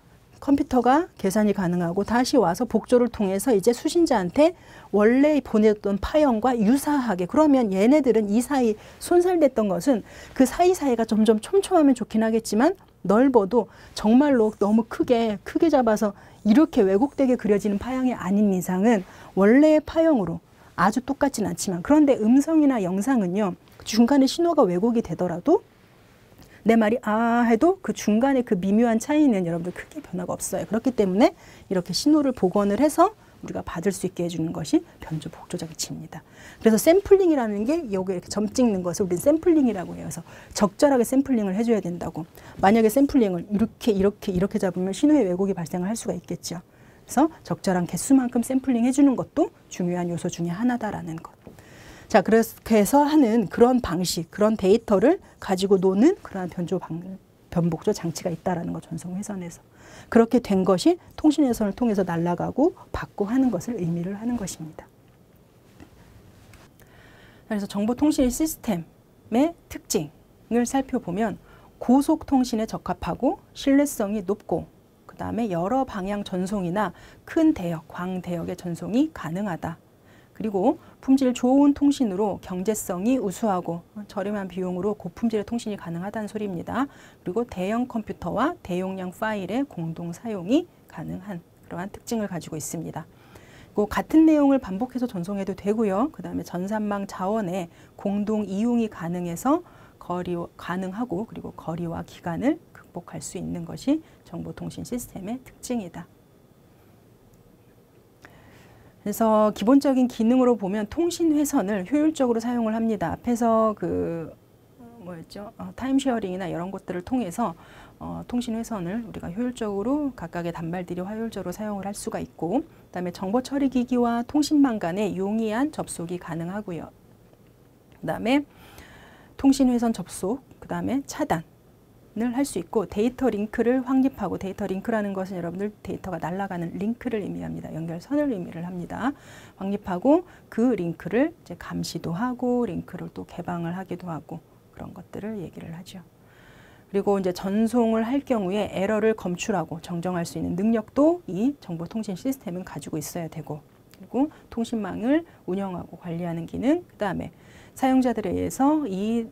컴퓨터가 계산이 가능하고 다시 와서 복조를 통해서 이제 수신자한테 원래 보냈던 파형과 유사하게 그러면 얘네들은 이 사이 손살됐던 것은 그 사이사이가 점점 촘촘하면 좋긴 하겠지만 넓어도 정말로 너무 크게 잡아서 이렇게 왜곡되게 그려지는 파형이 아닌 이상은 원래의 파형으로 아주 똑같진 않지만 그런데 음성이나 영상은요 중간에 신호가 왜곡이 되더라도 내 말이 아 해도 그 중간에 그 미묘한 차이는 여러분들 크게 변화가 없어요. 그렇기 때문에 이렇게 신호를 복원을 해서 우리가 받을 수 있게 해주는 것이 변조 복조 장치입니다. 그래서 샘플링이라는 게 여기 이렇게 점 찍는 것을 우리는 샘플링이라고 해요. 그래서 적절하게 샘플링을 해줘야 된다고. 만약에 샘플링을 이렇게 잡으면 신호의 왜곡이 발생을 할 수가 있겠죠. 그래서 적절한 개수만큼 샘플링 해주는 것도 중요한 요소 중에 하나다라는 것. 자, 그렇게 해서 하는 그런 방식, 그런 데이터를 가지고 노는 그러한 변복조 장치가 있다라는 거, 전송회선에서. 그렇게 된 것이 통신회선을 통해서 날아가고 받고 하는 것을 의미를 하는 것입니다. 그래서 정보통신 시스템의 특징을 살펴보면 고속통신에 적합하고 신뢰성이 높고 그 다음에 여러 방향 전송이나 큰 대역, 광대역의 전송이 가능하다. 그리고 품질 좋은 통신으로 경제성이 우수하고 저렴한 비용으로 고품질의 통신이 가능하다는 소리입니다. 그리고 대형 컴퓨터와 대용량 파일의 공동 사용이 가능한 그러한 특징을 가지고 있습니다. 그리고 같은 내용을 반복해서 전송해도 되고요. 그 다음에 전산망 자원의 공동 이용이 가능해서 가능하고 그리고 거리와 기간을 극복할 수 있는 것이 정보통신 시스템의 특징이다. 그래서 기본적인 기능으로 보면 통신회선을 효율적으로 사용을 합니다. 앞에서 타임쉐어링이나 이런 것들을 통해서 통신회선을 우리가 효율적으로 각각의 단말들이 효율적으로 사용을 할 수가 있고 그다음에 정보처리기기와 통신망 간의 용이한 접속이 가능하고요. 그다음에 통신회선 접속, 그다음에 차단 을 할 수 있고 데이터 링크를 확립하고 데이터 링크라는 것은 여러분들 데이터가 날아가는 링크를 의미합니다. 연결선을 의미를 합니다. 확립하고 그 링크를 이제 감시도 하고 링크를 또 개방을 하기도 하고 그런 것들을 얘기를 하죠. 그리고 이제 전송을 할 경우에 에러를 검출하고 정정할 수 있는 능력도 이 정보통신 시스템은 가지고 있어야 되고 그리고 통신망을 운영하고 관리하는 기능, 그 다음에 사용자들에 의해서 이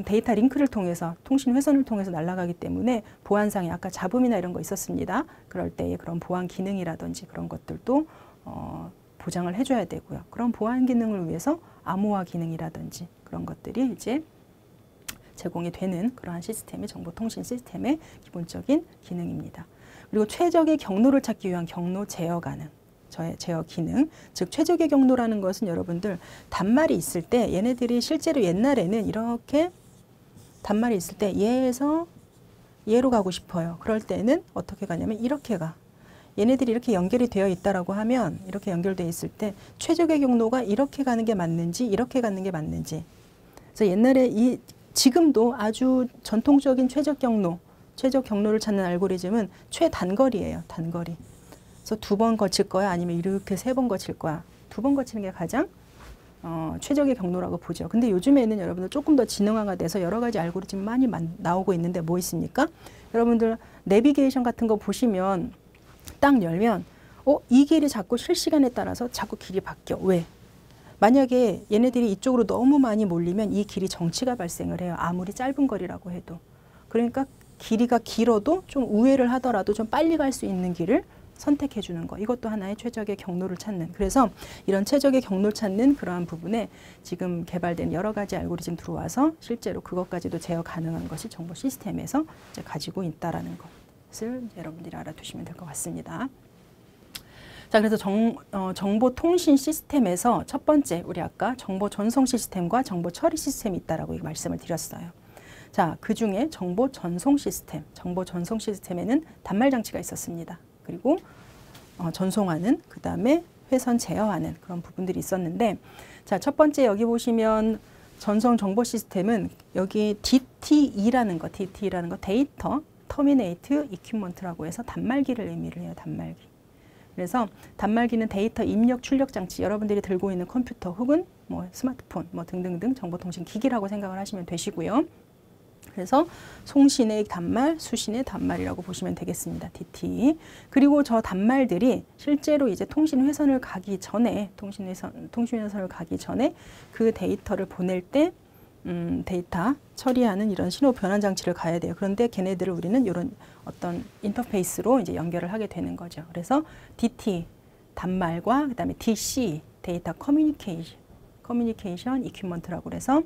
데이터 링크를 통해서 통신 회선을 통해서 날아가기 때문에 보안상에 아까 잡음이나 이런 거 있었습니다. 그럴 때의 그런 보안 기능이라든지 그런 것들도 보장을 해줘야 되고요. 그런 보안 기능을 위해서 암호화 기능이라든지 그런 것들이 이제 제공이 되는 그러한 시스템의 정보통신 시스템의 기본적인 기능입니다. 그리고 최적의 경로를 찾기 위한 경로 제어 가능. 제어 기능, 즉 최적의 경로라는 것은 여러분들 단말이 있을 때 얘네들이 실제로 옛날에는 이렇게 단말이 있을 때 얘에서 얘로 가고 싶어요. 그럴 때는 어떻게 가냐면 이렇게 가. 얘네들이 이렇게 연결이 되어 있다라고 하면 이렇게 연결되어 있을 때 최적의 경로가 이렇게 가는 게 맞는지 이렇게 가는 게 맞는지. 그래서 옛날에 지금도 아주 전통적인 최적 경로를 찾는 알고리즘은 최단거리예요. 단거리. 그래서 2번 거칠 거야 아니면 이렇게 3번 거칠 거야. 2번 거치는 게 가장 최적의 경로라고 보죠. 근데 요즘에는 여러분들 조금 더 지능화가 돼서 여러 가지 알고리즘 많이 나오고 있는데 뭐 있습니까? 여러분들 내비게이션 같은 거 보시면 딱 열면 이 길이 자꾸 실시간에 따라서 자꾸 길이 바뀌어. 왜? 만약에 얘네들이 이쪽으로 너무 많이 몰리면 이 길이 정치가 발생을 해요. 아무리 짧은 거리라고 해도. 그러니까 길이가 길어도 좀 우회를 하더라도 좀 빨리 갈 수 있는 길을 선택해 주는 거. 이것도 하나의 최적의 경로를 찾는. 그래서 이런 최적의 경로를 찾는 그러한 부분에 지금 개발된 여러 가지 알고리즘 들어와서 실제로 그것까지도 제어 가능한 것이 정보 시스템에서 이제 가지고 있다라는 것을 여러분들이 알아두시면 될 것 같습니다. 자, 그래서 정보통신 시스템에서 첫 번째 우리 아까 정보 전송 시스템과 정보 처리 시스템이 있다라고 말씀을 드렸어요. 자, 그 중에 정보 전송 시스템에는 단말 장치가 있었습니다. 그리고 전송하는, 그 다음에 회선 제어하는 그런 부분들이 있었는데, 자, 첫 번째 여기 보시면 전송 정보 시스템은 여기 DTE라는 거, 데이터 터미네이트 이퀴먼트라고 해서 단말기를 의미를 해요. 단말기. 그래서 단말기는 데이터 입력 출력 장치, 여러분들이 들고 있는 컴퓨터 혹은 뭐 스마트폰 뭐 등등등 정보통신 기기라고 생각을 하시면 되시고요. 그래서 송신의 단말, 수신의 단말이라고 보시면 되겠습니다. DT. 그리고 저 단말들이 실제로 이제 통신 회선을 가기 전에 그 데이터를 보낼 때 데이터 처리하는 이런 신호 변환 장치를 가야 돼요. 그런데 걔네들을 우리는 이런 어떤 인터페이스로 이제 연결을 하게 되는 거죠. 그래서 DT 단말과 그다음에 DC 데이터 커뮤니케이션 이퀴먼트라고 그래서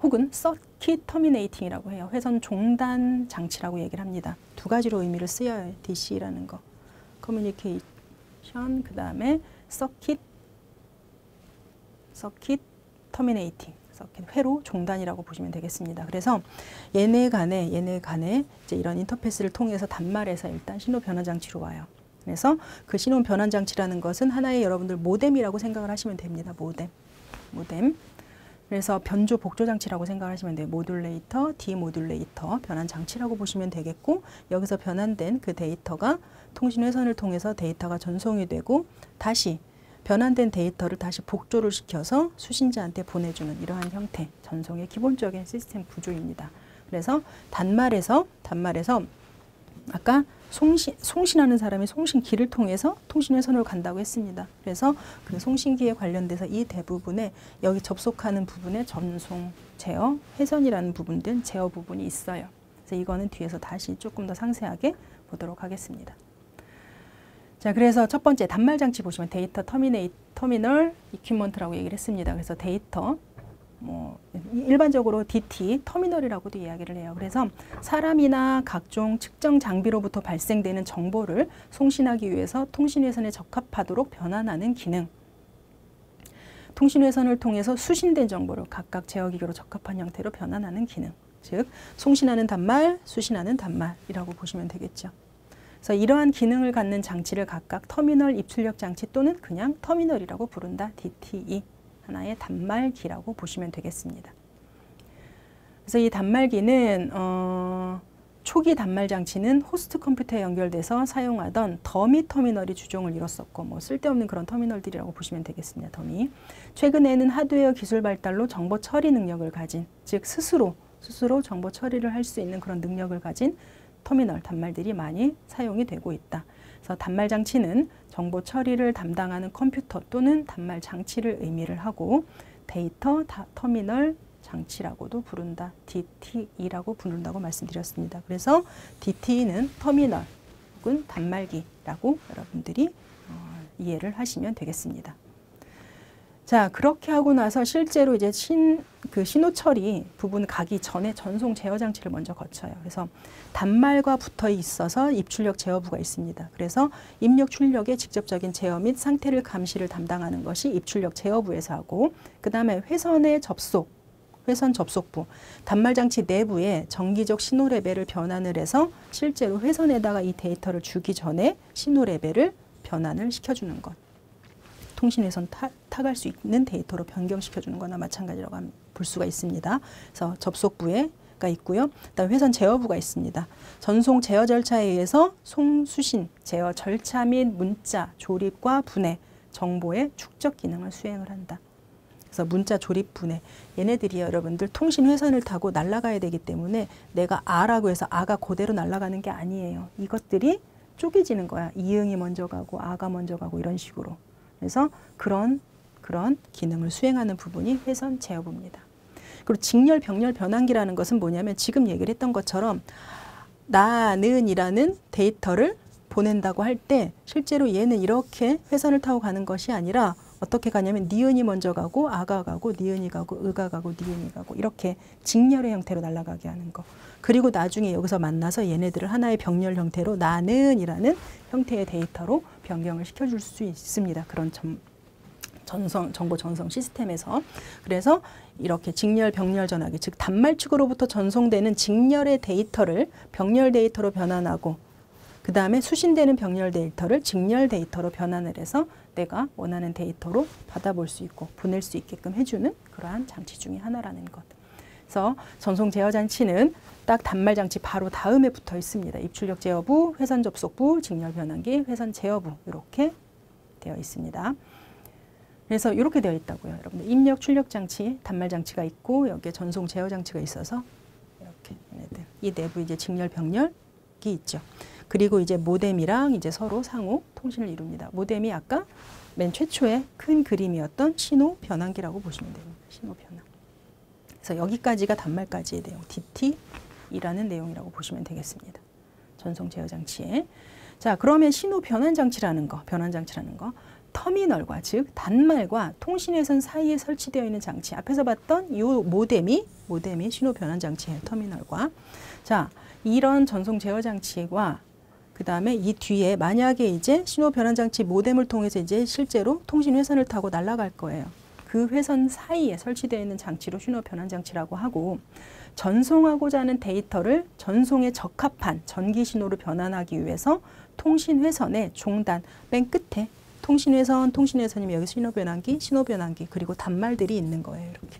혹은 서킷 터미네이팅이라고 해요. 회선 종단 장치라고 얘기를 합니다. 두 가지로 의미를 쓰여요. DC라는 거. 커뮤니케이션 그다음에 서킷 터미네이팅. 회로 종단이라고 보시면 되겠습니다. 그래서 얘네 간에 이제 이런 인터페이스를 통해서 단말에서 일단 신호 변환 장치로 와요. 그래서 그 신호 변환 장치라는 것은 하나의 여러분들 모뎀이라고 생각을 하시면 됩니다. 모뎀. 그래서 변조 복조 장치라고 생각하시면 돼요. 모듈레이터, 디모듈레이터 변환 장치라고 보시면 되겠고, 여기서 변환된 그 데이터가 통신 회선을 통해서 데이터가 전송이 되고 다시 변환된 데이터를 다시 복조를 시켜서 수신자한테 보내주는 이러한 형태, 전송의 기본적인 시스템 구조입니다. 그래서 단말에서 아까 송신하는 사람이 송신기를 통해서 통신회선으로 간다고 했습니다. 그래서 그 송신기에 관련돼서 이 대부분에 여기 접속하는 부분에 전송, 제어, 회선이라는 부분들, 제어 부분이 있어요. 그래서 이거는 뒤에서 다시 조금 더 상세하게 보도록 하겠습니다. 자, 그래서 첫 번째 단말 장치 보시면 데이터 터미널 이퀴먼트라고 얘기를 했습니다. 그래서 데이터 일반적으로 DT 터미널이라고도 이야기를 해요. 그래서 사람이나 각종 측정 장비로부터 발생되는 정보를 송신하기 위해서 통신회선에 적합하도록 변환하는 기능. 통신회선을 통해서 수신된 정보를 각각 제어기기로 적합한 형태로 변환하는 기능. 즉 송신하는 단말, 수신하는 단말이라고 보시면 되겠죠. 그래서 이러한 기능을 갖는 장치를 각각 터미널 입출력 장치 또는 그냥 터미널이라고 부른다. DTE. 하나의 단말기라고 보시면 되겠습니다. 그래서 이 단말기는 초기 단말 장치는 호스트 컴퓨터에 연결돼서 사용하던 더미 터미널이 주종을 이뤘었고 쓸데없는 그런 터미널들이라고 보시면 되겠습니다. 더미. 최근에는 하드웨어 기술 발달로 정보 처리 능력을 가진, 즉 스스로 정보 처리를 할 수 있는 그런 능력을 가진 터미널, 단말들이 많이 사용이 되고 있다. 그래서 단말 장치는 정보 처리를 담당하는 컴퓨터 또는 단말 장치를 의미를 하고, 데이터 터미널 장치라고도 부른다. DTE라고 부른다고 말씀드렸습니다. 그래서 DTE는 터미널 혹은 단말기라고 여러분들이 이해를 하시면 되겠습니다. 자, 그렇게 하고 나서 실제로 이제 신호 처리 부분 가기 전에 전송 제어 장치를 먼저 거쳐요. 그래서 단말과 붙어 있어서 입출력 제어부가 있습니다. 그래서 입력 출력의 직접적인 제어 및 상태를 감시를 담당하는 것이 입출력 제어부에서 하고, 그 다음에 회선 접속부, 단말 장치 내부에 정기적 신호 레벨을 변환을 해서 실제로 회선에다가 이 데이터를 주기 전에 신호 레벨을 변환을 시켜주는 것. 통신회선 타갈 수 있는 데이터로 변경시켜주는 거나 마찬가지라고 볼 수가 있습니다. 그래서 접속부가 있고요. 그다음 회선 제어부가 있습니다. 전송 제어 절차에 의해서 송수신 제어 절차 및 문자 조립과 분해 정보의 축적 기능을 수행을 한다. 그래서 문자 조립 분해, 얘네들이 여러분들 통신 회선을 타고 날아가야 되기 때문에 내가 아라고 해서 아가 그대로 날아가는 게 아니에요. 이것들이 쪼개지는 거야. 이응이 먼저 가고 아가 먼저 가고 이런 식으로. 그래서 그런 기능을 수행하는 부분이 회선 제어부입니다. 그리고 직렬 병렬 변환기라는 것은 뭐냐면 지금 얘기를 했던 것처럼 나는이라는 데이터를 보낸다고 할 때 실제로 얘는 이렇게 회선을 타고 가는 것이 아니라 어떻게 가냐면 니은이 먼저 가고 아가 가고 니은이 가고 의가 가고 니은이 가고 이렇게 직렬의 형태로 날아가게 하는 거. 그리고 나중에 여기서 만나서 얘네들을 하나의 병렬 형태로 나는이라는 형태의 데이터로 변경을 시켜줄 수 있습니다. 그런 정보 전송 시스템에서. 그래서 이렇게 직렬 병렬 전화기, 즉 단말 측으로부터 전송되는 직렬의 데이터를 병렬 데이터로 변환하고 그 다음에 수신되는 병렬 데이터를 직렬 데이터로 변환을 해서 내가 원하는 데이터로 받아볼 수 있고 보낼 수 있게끔 해주는 그러한 장치 중에 하나라는 것. 그래서 전송 제어 장치는 딱 단말 장치 바로 다음에 붙어 있습니다. 입출력 제어부, 회선 접속부, 직렬 변환기, 회선 제어부 이렇게 되어 있습니다. 그래서 이렇게 되어 있다고요. 여러분들 입력 출력 장치, 단말 장치가 있고 여기에 전송 제어 장치가 있어서 이렇게 얘네들 이 내부 이제 직렬 병렬이 있죠. 그리고 이제 모뎀이랑 이제 서로 상호 통신을 이룹니다. 모뎀이 아까 맨 최초의 큰 그림이었던 신호 변환기라고 보시면 됩니다. 신호 변환. 그래서 여기까지가 단말까지의 내용, DT이라는 내용이라고 보시면 되겠습니다. 전송 제어 장치에. 자, 그러면 신호 변환 장치라는 거, 터미널과 즉 단말과 통신회선 사이에 설치되어 있는 장치. 앞에서 봤던 이 모뎀이 신호 변환 장치예요. 터미널과. 자, 이런 전송 제어 장치와 그 다음에 이 뒤에 만약에 이제 신호 변환 장치 모뎀을 통해서 이제 실제로 통신 회선을 타고 날아갈 거예요. 그 회선 사이에 설치되어 있는 장치로 신호 변환 장치라고 하고, 전송하고자 하는 데이터를 전송에 적합한 전기 신호로 변환하기 위해서 통신 회선의 종단 맨 끝에 통신회선이면 여기 신호 변환기 그리고 단말들이 있는 거예요. 이렇게.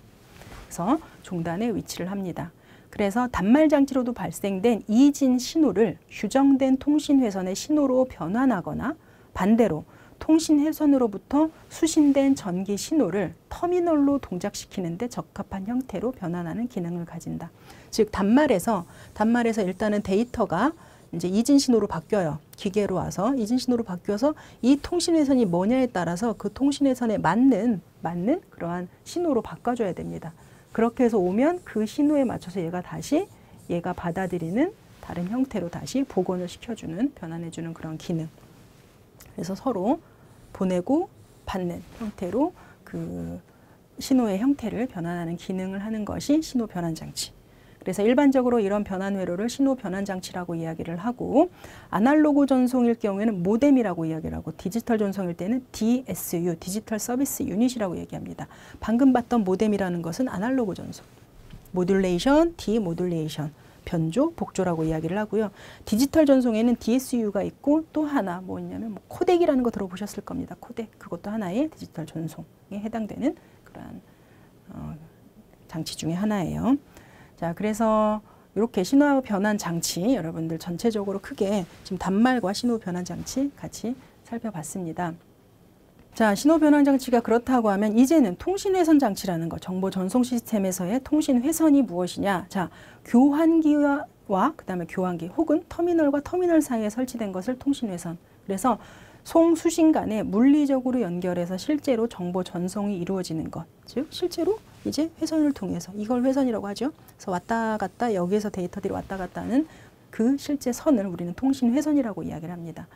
그래서 종단에 위치를 합니다. 그래서 단말 장치로도 발생된 이진 신호를 규정된 통신회선의 신호로 변환하거나 반대로 통신회선으로부터 수신된 전기 신호를 터미널로 동작시키는 데 적합한 형태로 변환하는 기능을 가진다. 즉 단말에서 일단은 데이터가 이제 이진 신호로 바뀌어요. 기계로 와서 이진 신호로 바뀌어서 이 통신회선이 뭐냐에 따라서 그 통신회선에 맞는 그러한 신호로 바꿔줘야 됩니다. 그렇게 해서 오면 그 신호에 맞춰서 얘가 받아들이는 다른 형태로 다시 복원을 시켜주는, 변환해주는 그런 기능. 그래서 서로 보내고 받는 형태로 그 신호의 형태를 변환하는 기능을 하는 것이 신호 변환 장치. 그래서 일반적으로 이런 변환 회로를 신호 변환 장치라고 이야기를 하고, 아날로그 전송일 경우에는 모뎀이라고 이야기를 하고, 디지털 전송일 때는 DSU, 디지털 서비스 유닛이라고 얘기합니다. 방금 봤던 모뎀이라는 것은 아날로그 전송, 모듈레이션, 디모듈레이션, 변조, 복조라고 이야기를 하고요. 디지털 전송에는 DSU가 있고 또 하나 뭐냐면 코덱이라는 거 들어보셨을 겁니다. 코덱, 그것도 하나의 디지털 전송에 해당되는 그러한 장치 중에 하나예요. 자, 그래서 이렇게 신호 변환 장치 여러분들 전체적으로 크게 지금 단말과 신호 변환 장치 같이 살펴봤습니다. 자, 신호 변환 장치가 그렇다고 하면 이제는 통신회선 장치라는 거, 정보 전송 시스템에서의 통신회선이 무엇이냐? 자, 교환기와 그다음에 교환기 혹은 터미널과 터미널 사이에 설치된 것을 통신회선. 그래서 송수신 간에 물리적으로 연결해서 실제로 정보 전송이 이루어지는 것. 즉 실제로 이제 회선을 통해서 이걸 회선이라고 하죠. 그래서 왔다 갔다 여기에서 데이터들이 왔다 갔다 하는 그 실제 선을 우리는 통신 회선이라고 이야기를 합니다.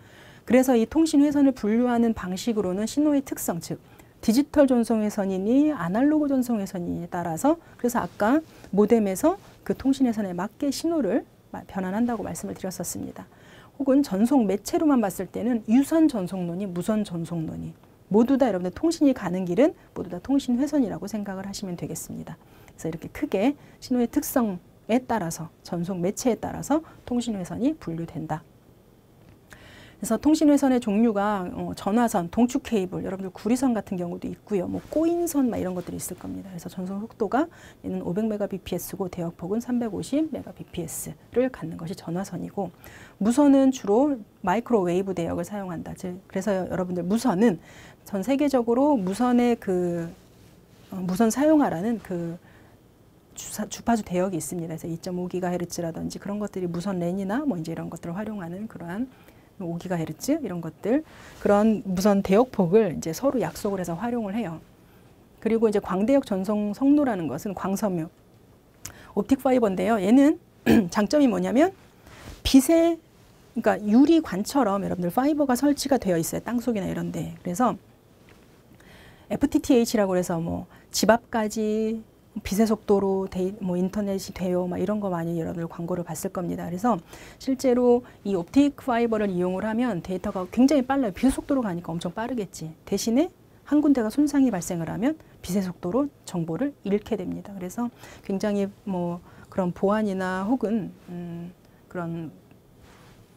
그래서 이 통신 회선을 분류하는 방식으로는 신호의 특성, 즉 디지털 전송 회선이니 아날로그 전송 회선이니 따라서 그래서 아까 모뎀에서 그 통신 회선에 맞게 신호를 변환한다고 말씀을 드렸었습니다. 혹은 전송 매체로만 봤을 때는 유선 전송론이 무선 전송론이 모두 다 여러분들 통신이 가는 길은 모두 다 통신 회선이라고 생각을 하시면 되겠습니다. 그래서 이렇게 크게 신호의 특성에 따라서 전송 매체에 따라서 통신 회선이 분류된다. 그래서 통신 회선의 종류가 전화선, 동축 케이블, 여러분들 구리선 같은 경우도 있고요. 뭐 꼬인선 막 이런 것들이 있을 겁니다. 그래서 전송 속도가 얘는 500mbps고 대역폭은 350mbps를 갖는 것이 전화선이고 무선은 주로 마이크로웨이브 대역을 사용한다. 그래서 여러분들 무선은 전 세계적으로 무선의 무선 사용하라는 주파수 대역이 있습니다. 그래서 2.5GHz라든지 그런 것들이 무선 랜이나 뭐 이제 이런 것들을 활용하는 그러한 5GHz 이런 것들 그런 무선 대역폭을 이제 서로 약속을 해서 활용을 해요. 그리고 이제 광대역 전송 성노라는 것은 광섬유 옵틱 파이버인데요. 얘는 장점이 뭐냐면 빛에 그러니까 유리관처럼 여러분들 파이버가 설치가 되어 있어요. 땅속이나 이런 데. 그래서 FTTH라고 해서 뭐 집 앞까지 빛의 속도로 뭐 인터넷이 돼요. 막 이런 거 많이 여러분들 광고를 봤을 겁니다. 그래서 실제로 이 옵틱 파이버를 이용을 하면 데이터가 굉장히 빨라요. 빛의 속도로 가니까 엄청 빠르겠지. 대신에 한 군데가 손상이 발생을 하면 빛의 속도로 정보를 잃게 됩니다. 그래서 굉장히 뭐 그런 보안이나 혹은 그런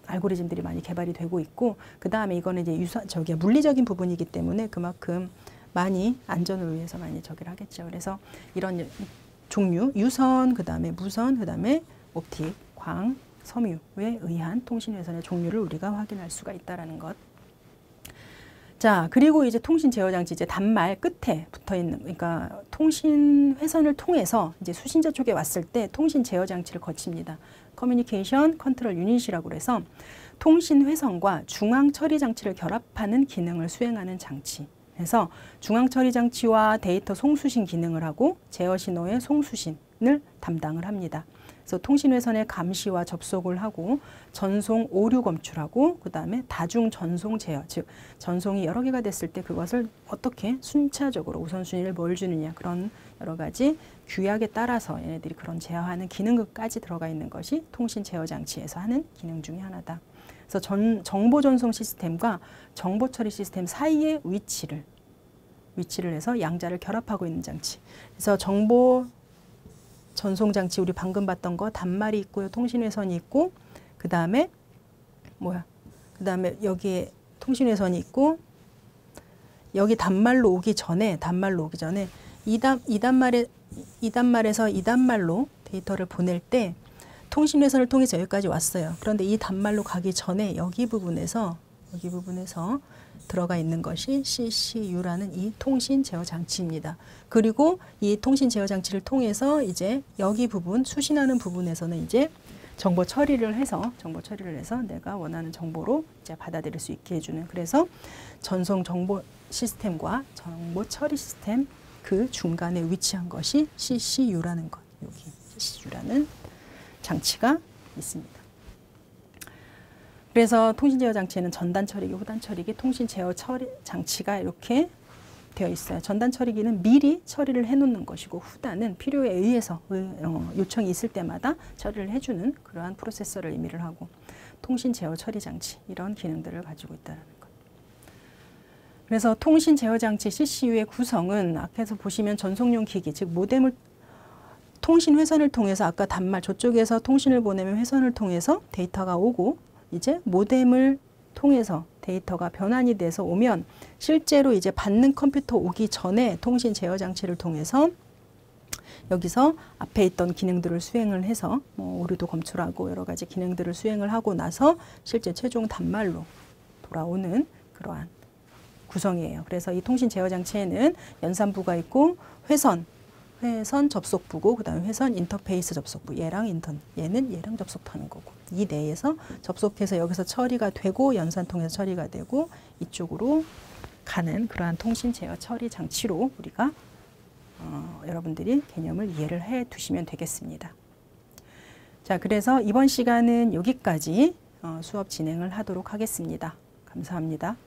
알고리즘들이 많이 개발이 되고 있고 그 다음에 이거는 이제 물리적인 부분이기 때문에 그만큼 많이 안전을 위해서 많이 저기를 하겠죠. 그래서 이런 종류, 유선, 그 다음에 무선, 그 다음에 옵틱, 광, 섬유에 의한 통신회선의 종류를 우리가 확인할 수가 있다는 것. 자, 그리고 이제 통신 제어 장치 이제 단말 끝에 붙어 있는, 그러니까 통신 회선을 통해서 이제 수신자 쪽에 왔을 때 통신 제어 장치를 거칩니다. 커뮤니케이션 컨트롤 유닛이라고 해서 통신 회선과 중앙 처리 장치를 결합하는 기능을 수행하는 장치. 그래서 중앙 처리 장치와 데이터 송수신 기능을 하고 제어 신호의 송수신을 담당을 합니다. 그래서 통신회선의 감시와 접속을 하고 전송 오류 검출하고 그 다음에 다중 전송 제어, 즉 전송이 여러 개가 됐을 때 그것을 어떻게 순차적으로 우선순위를 뭘 주느냐 그런 여러 가지 규약에 따라서 얘네들이 그런 제어하는 기능까지 들어가 있는 것이 통신 제어 장치에서 하는 기능 중에 하나다. 그래서 정보 전송 시스템과 정보 처리 시스템 사이의 위치를 해서 양자를 결합하고 있는 장치. 그래서 정보 전송 장치 우리 방금 봤던 거 단말이 있고요. 통신회선이 있고 그 다음에 여기에 통신회선이 있고 여기 단말로 오기 전에 이 단말에서 이 단말로 데이터를 보낼 때 통신회선을 통해서 여기까지 왔어요. 그런데 이 단말로 가기 전에 여기 부분에서 들어가 있는 것이 CCU라는 이 통신 제어 장치입니다. 그리고 이 통신 제어 장치를 통해서 이제 여기 부분 수신하는 부분에서는 이제 정보 처리를 해서 내가 원하는 정보로 이제 받아들일 수 있게 해주는 그래서 전송 정보 시스템과 정보 처리 시스템 그 중간에 위치한 것이 CCU라는 것. 여기 CCU라는 장치가 있습니다. 그래서 통신 제어 장치에는 전단 처리기, 후단 처리기, 통신 제어 처리 장치가 이렇게 되어 있어요. 전단 처리기는 미리 처리를 해놓는 것이고 후단은 필요에 의해서 요청이 있을 때마다 처리를 해주는 그러한 프로세서를 의미를 하고 통신 제어 처리 장치 이런 기능들을 가지고 있다는 것. 그래서 통신 제어 장치 CCU의 구성은 앞에서 보시면 전송용 기기 즉 모뎀을 통신 회선을 통해서 아까 단말 저쪽에서 통신을 보내면 회선을 통해서 데이터가 오고 이제 모뎀을 통해서 데이터가 변환이 돼서 오면 실제로 이제 받는 컴퓨터 오기 전에 통신 제어 장치를 통해서 여기서 앞에 있던 기능들을 수행을 해서 뭐 오류도 검출하고 여러 가지 기능들을 수행을 하고 나서 실제 최종 단말로 돌아오는 그러한 구성이에요. 그래서 이 통신 제어 장치에는 연산부가 있고 회선 회선 접속부고 그다음에 회선 인터페이스 접속부. 얘는 얘랑 접속하는 거고. 이 내에서 접속해서 여기서 처리가 되고 연산 통해서 처리가 되고 이쪽으로 가는 그러한 통신 제어 처리 장치로 우리가 여러분들이 개념을 이해를 해 두시면 되겠습니다. 자, 그래서 이번 시간은 여기까지 수업 진행을 하도록 하겠습니다. 감사합니다.